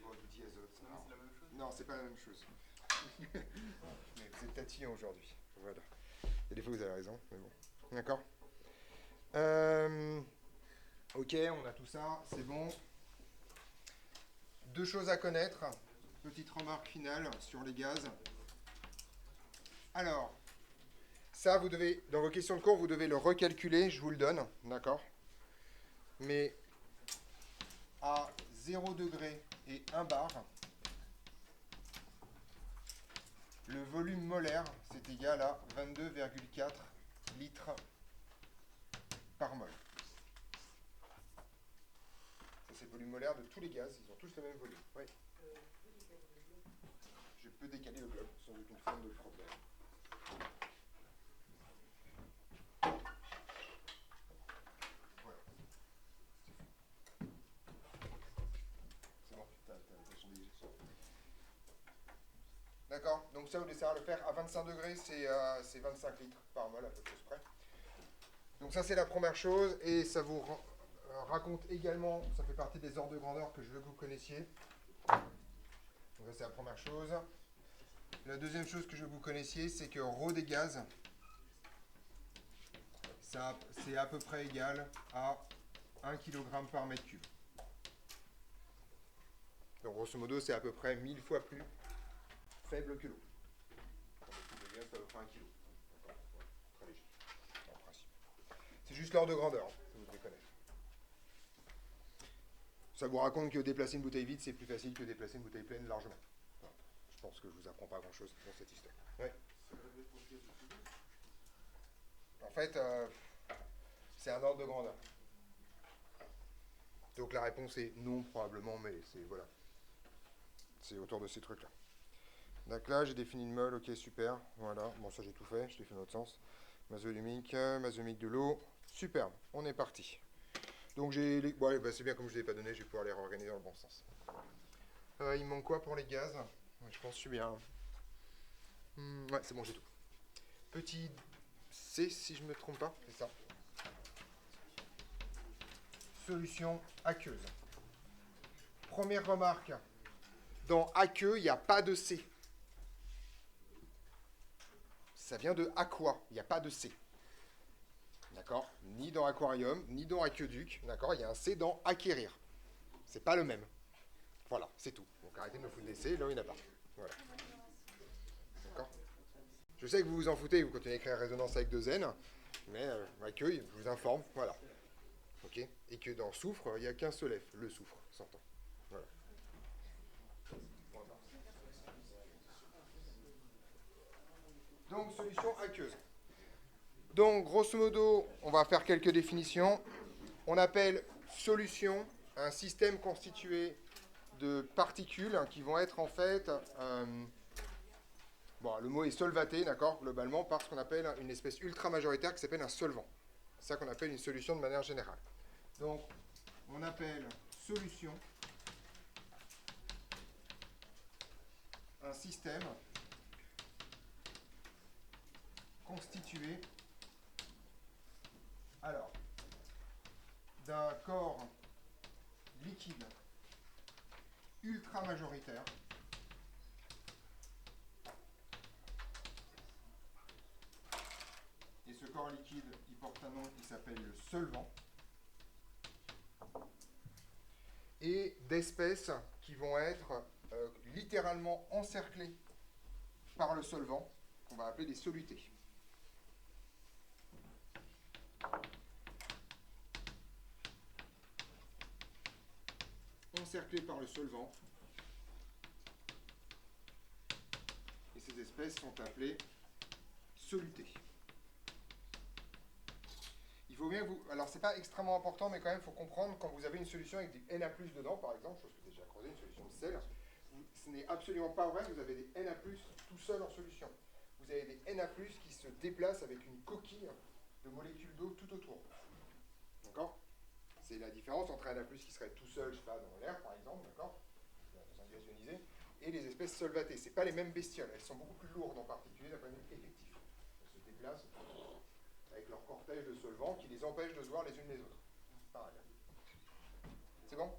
S1: Oh, je dis azote.
S2: non, mais c'est la même chose.
S1: Non, c'est pas la même chose. Mais vous êtes tatillon aujourd'hui. Voilà. Et des fois, vous avez raison, mais bon. D'accord. Ok, on a tout ça, c'est bon. Deux choses à connaître. Petite remarque finale sur les gaz. Alors, ça, vous devez, dans vos questions de cours, vous devez le recalculer, je vous le donne, d'accord? Mais à 0 degré et 1 bar, le volume molaire, c'est égal à 22,4 litres par mol. Ça, c'est le volume molaire de tous les gaz, ils ont tous le même volume. Oui. Je peux décaler le bloc sans aucune forme de problème. Voilà. C'est bon, t'as changé les gestions. D'accord, donc ça, vous devez savoir le faire à 25 degrés, c'est 25 litres par mol à peu près. Donc ça, c'est la première chose, et ça vous raconte également, ça fait partie des ordres de grandeur que je veux que vous connaissiez. Donc ça, c'est la première chose. La deuxième chose que je veux que vous connaissiez, c'est que ρ des gaz, c'est à peu près égal à 1 kg par mètre cube. Donc grosso modo, c'est à peu près 1000 fois plus faible que l'eau. Le gaz, c'est à peu près 1 kg. Très léger, en principe. C'est juste l'ordre de grandeur, hein, ça vous devez connaître. Ça vous raconte que déplacer une bouteille vide, c'est plus facile que déplacer une bouteille pleine largement. Enfin, je pense que je vous apprends pas grand-chose dans cette histoire. Ouais. En fait, c'est un ordre de grandeur. Donc la réponse est non, probablement, mais c'est voilà. C'est autour de ces trucs-là. Donc là, j'ai défini le mol, ok, super. Voilà, bon, ça j'ai tout fait, je l'ai fait dans l'autre sens. Masohumique de l'eau. Superbe, on est parti. Donc c'est bien comme je ne vous ai pas donné, je vais pouvoir les réorganiser dans le bon sens. Il me manque quoi pour les gaz? Je pense que je suis bien. Ouais, c'est bon, j'ai tout. Petit C, si je ne me trompe pas, c'est ça. Solution aqueuse. Première remarque, dans aqueux, il n'y a pas de C. Ça vient de aqua, il n'y a pas de C. D'accord? Ni dans aquarium, ni dans aqueduc. D'accord? Il y a un C dans acquérir. C'est pas le même. Voilà, c'est tout. Donc arrêtez de me foutre des C, là il n'y en a pas. Voilà. D'accord? Je sais que vous vous en foutez, vous continuez à écrire résonance avec 2 N, mais accueil, je vous informe, voilà. Ok? Et que dans soufre, il n'y a qu'un seul F, le soufre, s'entend. Voilà. Donc, solution aqueuse. Donc, grosso modo, on va faire quelques définitions. On appelle solution un système constitué de particules qui vont être en fait... le mot est solvaté, d'accord, globalement, par ce qu'on appelle une espèce ultra-majoritaire qui s'appelle un solvant. C'est ça qu'on appelle une solution de manière générale. Donc, on appelle solution un système constitué d'un corps liquide ultra-majoritaire et ce corps liquide, il porte un nom qui s'appelle le solvant et d'espèces qui vont être littéralement encerclées par le solvant qu'on va appeler des solutés. Encerclées par le solvant. Et ces espèces sont appelées solutées. Il faut bien que vous... Alors, c'est pas extrêmement important, mais quand même, il faut comprendre quand vous avez une solution avec du Na+ dedans, par exemple, chose que j'ai déjà creusé, une solution de sel, ce n'est absolument pas vrai que vous avez des Na+ tout seul en solution. Vous avez des Na+ qui se déplacent avec une coquille de molécules d'eau tout autour. D'accord? C'est la différence entre un Na+ qui serait tout seul, je sais pas, dans l'air, par exemple, d'accord, dans un gaz ionisé, et les espèces solvatées. Ce n'est pas les mêmes bestioles. Elles sont beaucoup plus lourdes en particulier d'un point de vue effectif. Elles se déplacent avec leur cortège de solvants qui les empêche de se voir les unes les autres. Pareil. C'est bon?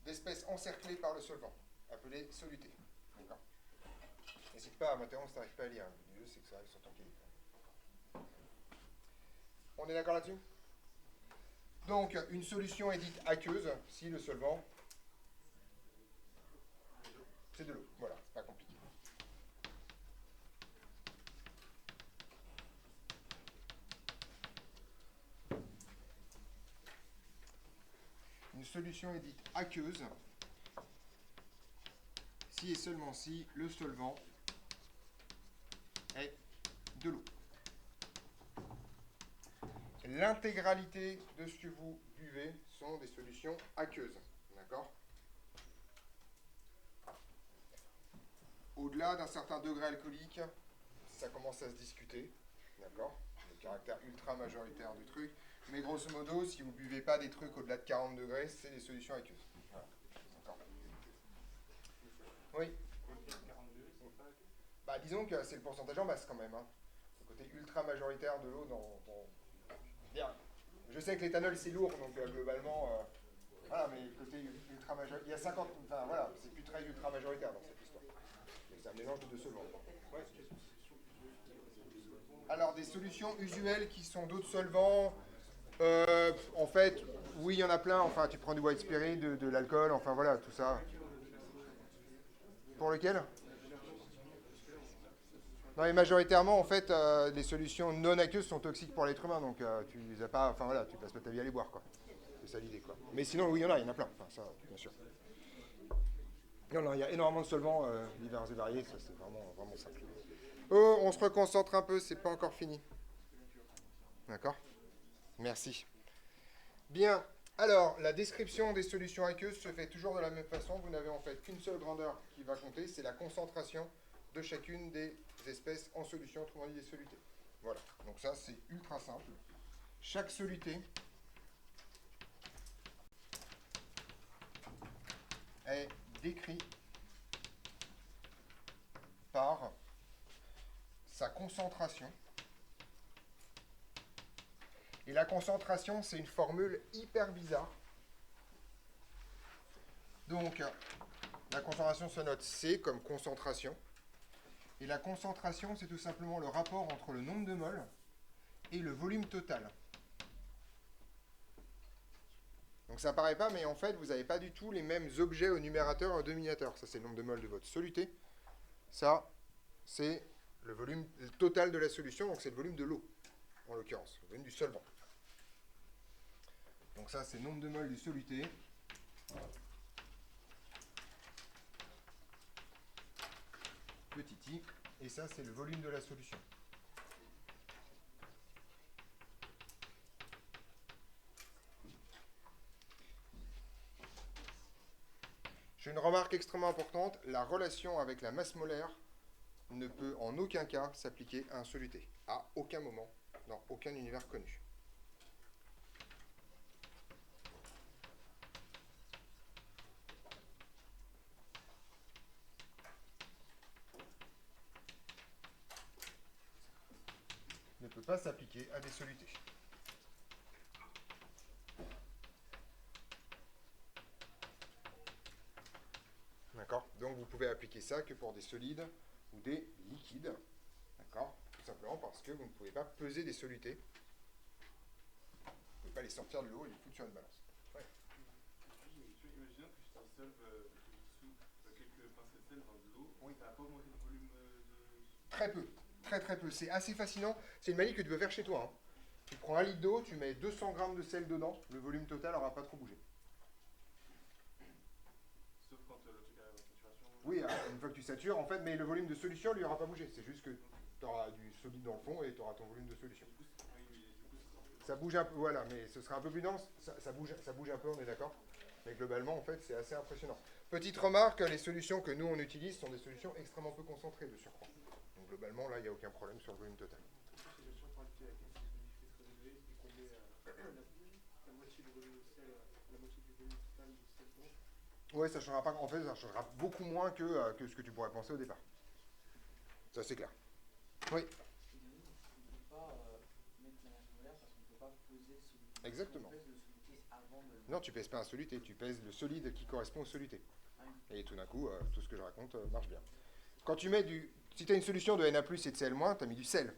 S1: D'espèces encerclées par le solvant, appelées solutées. D'accord. N'hésite pas à m'interrompre si tu n'arrives pas à lire. Le mieux, c'est que ça arrive sur ton cahier. On est d'accord là-dessus? Donc, une solution est dite aqueuse si le solvant, c'est de l'eau. Voilà, pas compliqué. Une solution est dite aqueuse si et seulement si le solvant est de l'eau. L'intégralité de ce que vous buvez sont des solutions aqueuses. D'accord? Au-delà d'un certain degré alcoolique, ça commence à se discuter. D'accord? Le caractère ultra majoritaire du truc. Mais grosso modo, si vous ne buvez pas des trucs au-delà de 40 degrés, c'est des solutions aqueuses. Voilà. D'accord. Oui? Bah, disons que c'est le pourcentage en masse quand même. Hein. Le côté ultra majoritaire de l'eau dans... Bien. Je sais que l'éthanol c'est lourd, donc globalement, voilà, mais côté ultra majoritaire, il y a 50, enfin voilà, c'est plus très ultra majoritaire dans cette histoire. Donc c'est un mélange de deux solvants. Ouais. Alors des solutions usuelles qui sont d'autres solvants, en fait, oui, il y en a plein. Enfin, tu prends du white spirit, de l'alcool, enfin voilà, tout ça. Pour lequel? Non, mais majoritairement, en fait, les solutions non aqueuses sont toxiques pour l'être humain, donc tu les as pas, enfin voilà, tu passes pas ta vie à les boire, quoi. C'est ça l'idée, quoi. Mais sinon, oui, il y en a plein, enfin ça, bien sûr. Non, il y a énormément de solvants divers et variés, ça c'est vraiment, vraiment simple. Oh, on se reconcentre un peu, c'est pas encore fini. D'accord? Merci. Bien, alors, la description des solutions aqueuses se fait toujours de la même façon. Vous n'avez en fait qu'une seule grandeur qui va compter, c'est la concentration de chacune des espèces en solution, autrement dit des solutés. Voilà, donc ça c'est ultra simple. Chaque soluté est décrit par sa concentration. Et la concentration, c'est une formule hyper bizarre. Donc, la concentration se note C comme concentration. Et la concentration, c'est tout simplement le rapport entre le nombre de moles et le volume total. Donc ça paraît pas, mais en fait, vous n'avez pas du tout les mêmes objets au numérateur et au dénominateur. Ça, c'est le nombre de moles de votre soluté. Ça, c'est le volume total de la solution, donc c'est le volume de l'eau, en l'occurrence, le volume du solvant. Donc ça, c'est le nombre de moles du soluté. Petit i, et ça, c'est le volume de la solution. J'ai une remarque extrêmement importante, la relation avec la masse molaire ne peut en aucun cas s'appliquer à un soluté, à aucun moment, dans aucun univers connu. Ne peut pas s'appliquer à des solutés. D'accord? Donc vous pouvez appliquer ça que pour des solides ou des liquides. D'accord? Tout simplement parce que vous ne pouvez pas peser des solutés. Vous ne pouvez pas les sortir de l'eau et les foutre sur une balance. Ouais.
S2: Imaginons que je t'insolve sous quelques pincées de sel dans de l'eau.
S1: Oui.
S2: Ça n'a pas augmenté le volume de...
S1: Très peu. Très très peu. C'est assez fascinant. C'est une manie que tu peux faire chez toi. Hein. Tu prends un litre d'eau, tu mets 200 grammes de sel dedans, le volume total n'aura pas trop bougé.
S2: Sauf quand le truc arrive en saturation.
S1: Oui, une fois que tu satures, en fait, mais le volume de solution, lui, n'aura pas bougé. C'est juste que tu auras du solide dans le fond et tu auras ton volume de solution.
S2: Oui, mais du coup, ce sera un peu...
S1: Ça bouge un peu, voilà, mais ce sera un peu plus dense. Ça bouge un peu, on est d'accord. Mais globalement, en fait, c'est assez impressionnant. Petite remarque, les solutions que nous, on utilise sont des solutions extrêmement peu concentrées de surcroît. Donc globalement, là, il n'y a aucun problème sur le volume total.
S3: Ces gestions pour ajouter la quantité de degrés et combler la moitié du volume de sel, la moitié du volume total du sel d'eau.
S1: Oui, ça changera pas. En fait, ça changera beaucoup moins que ce que tu pourrais penser au départ. Ça, c'est clair. Oui,
S3: Et nous, on ne peut pas mettre la masse molaire parce qu'on ne peut pas peser le solide.
S1: exactement.
S3: On pèse le solide avant de...
S1: Non, tu pèses pas un soluté, tu pèses le solide qui correspond au soluté.
S3: Ah oui.
S1: Et tout d'un coup, tout ce que je raconte marche bien. Quand tu mets du... Si tu as une solution de Na+, et de Cl-, tu as mis du sel.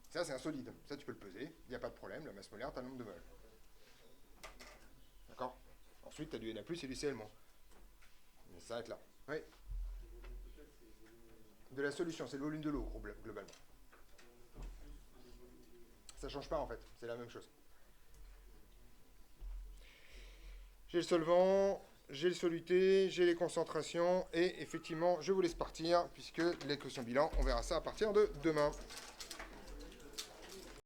S1: Ça, c'est un solide. Ça, tu peux le peser. Il n'y a pas de problème. La masse molaire, tu as le nombre de moles. D'accord? Ensuite, tu as du Na+, et du Cl-. Mais ça s'arrête là. Oui. De la solution, c'est le volume de l'eau, globalement. Ça change pas, en fait. C'est la même chose. J'ai le solvant, j'ai le soluté, j'ai les concentrations, et effectivement, je vous laisse partir, puisque l'équation bilan, on verra ça à partir de demain.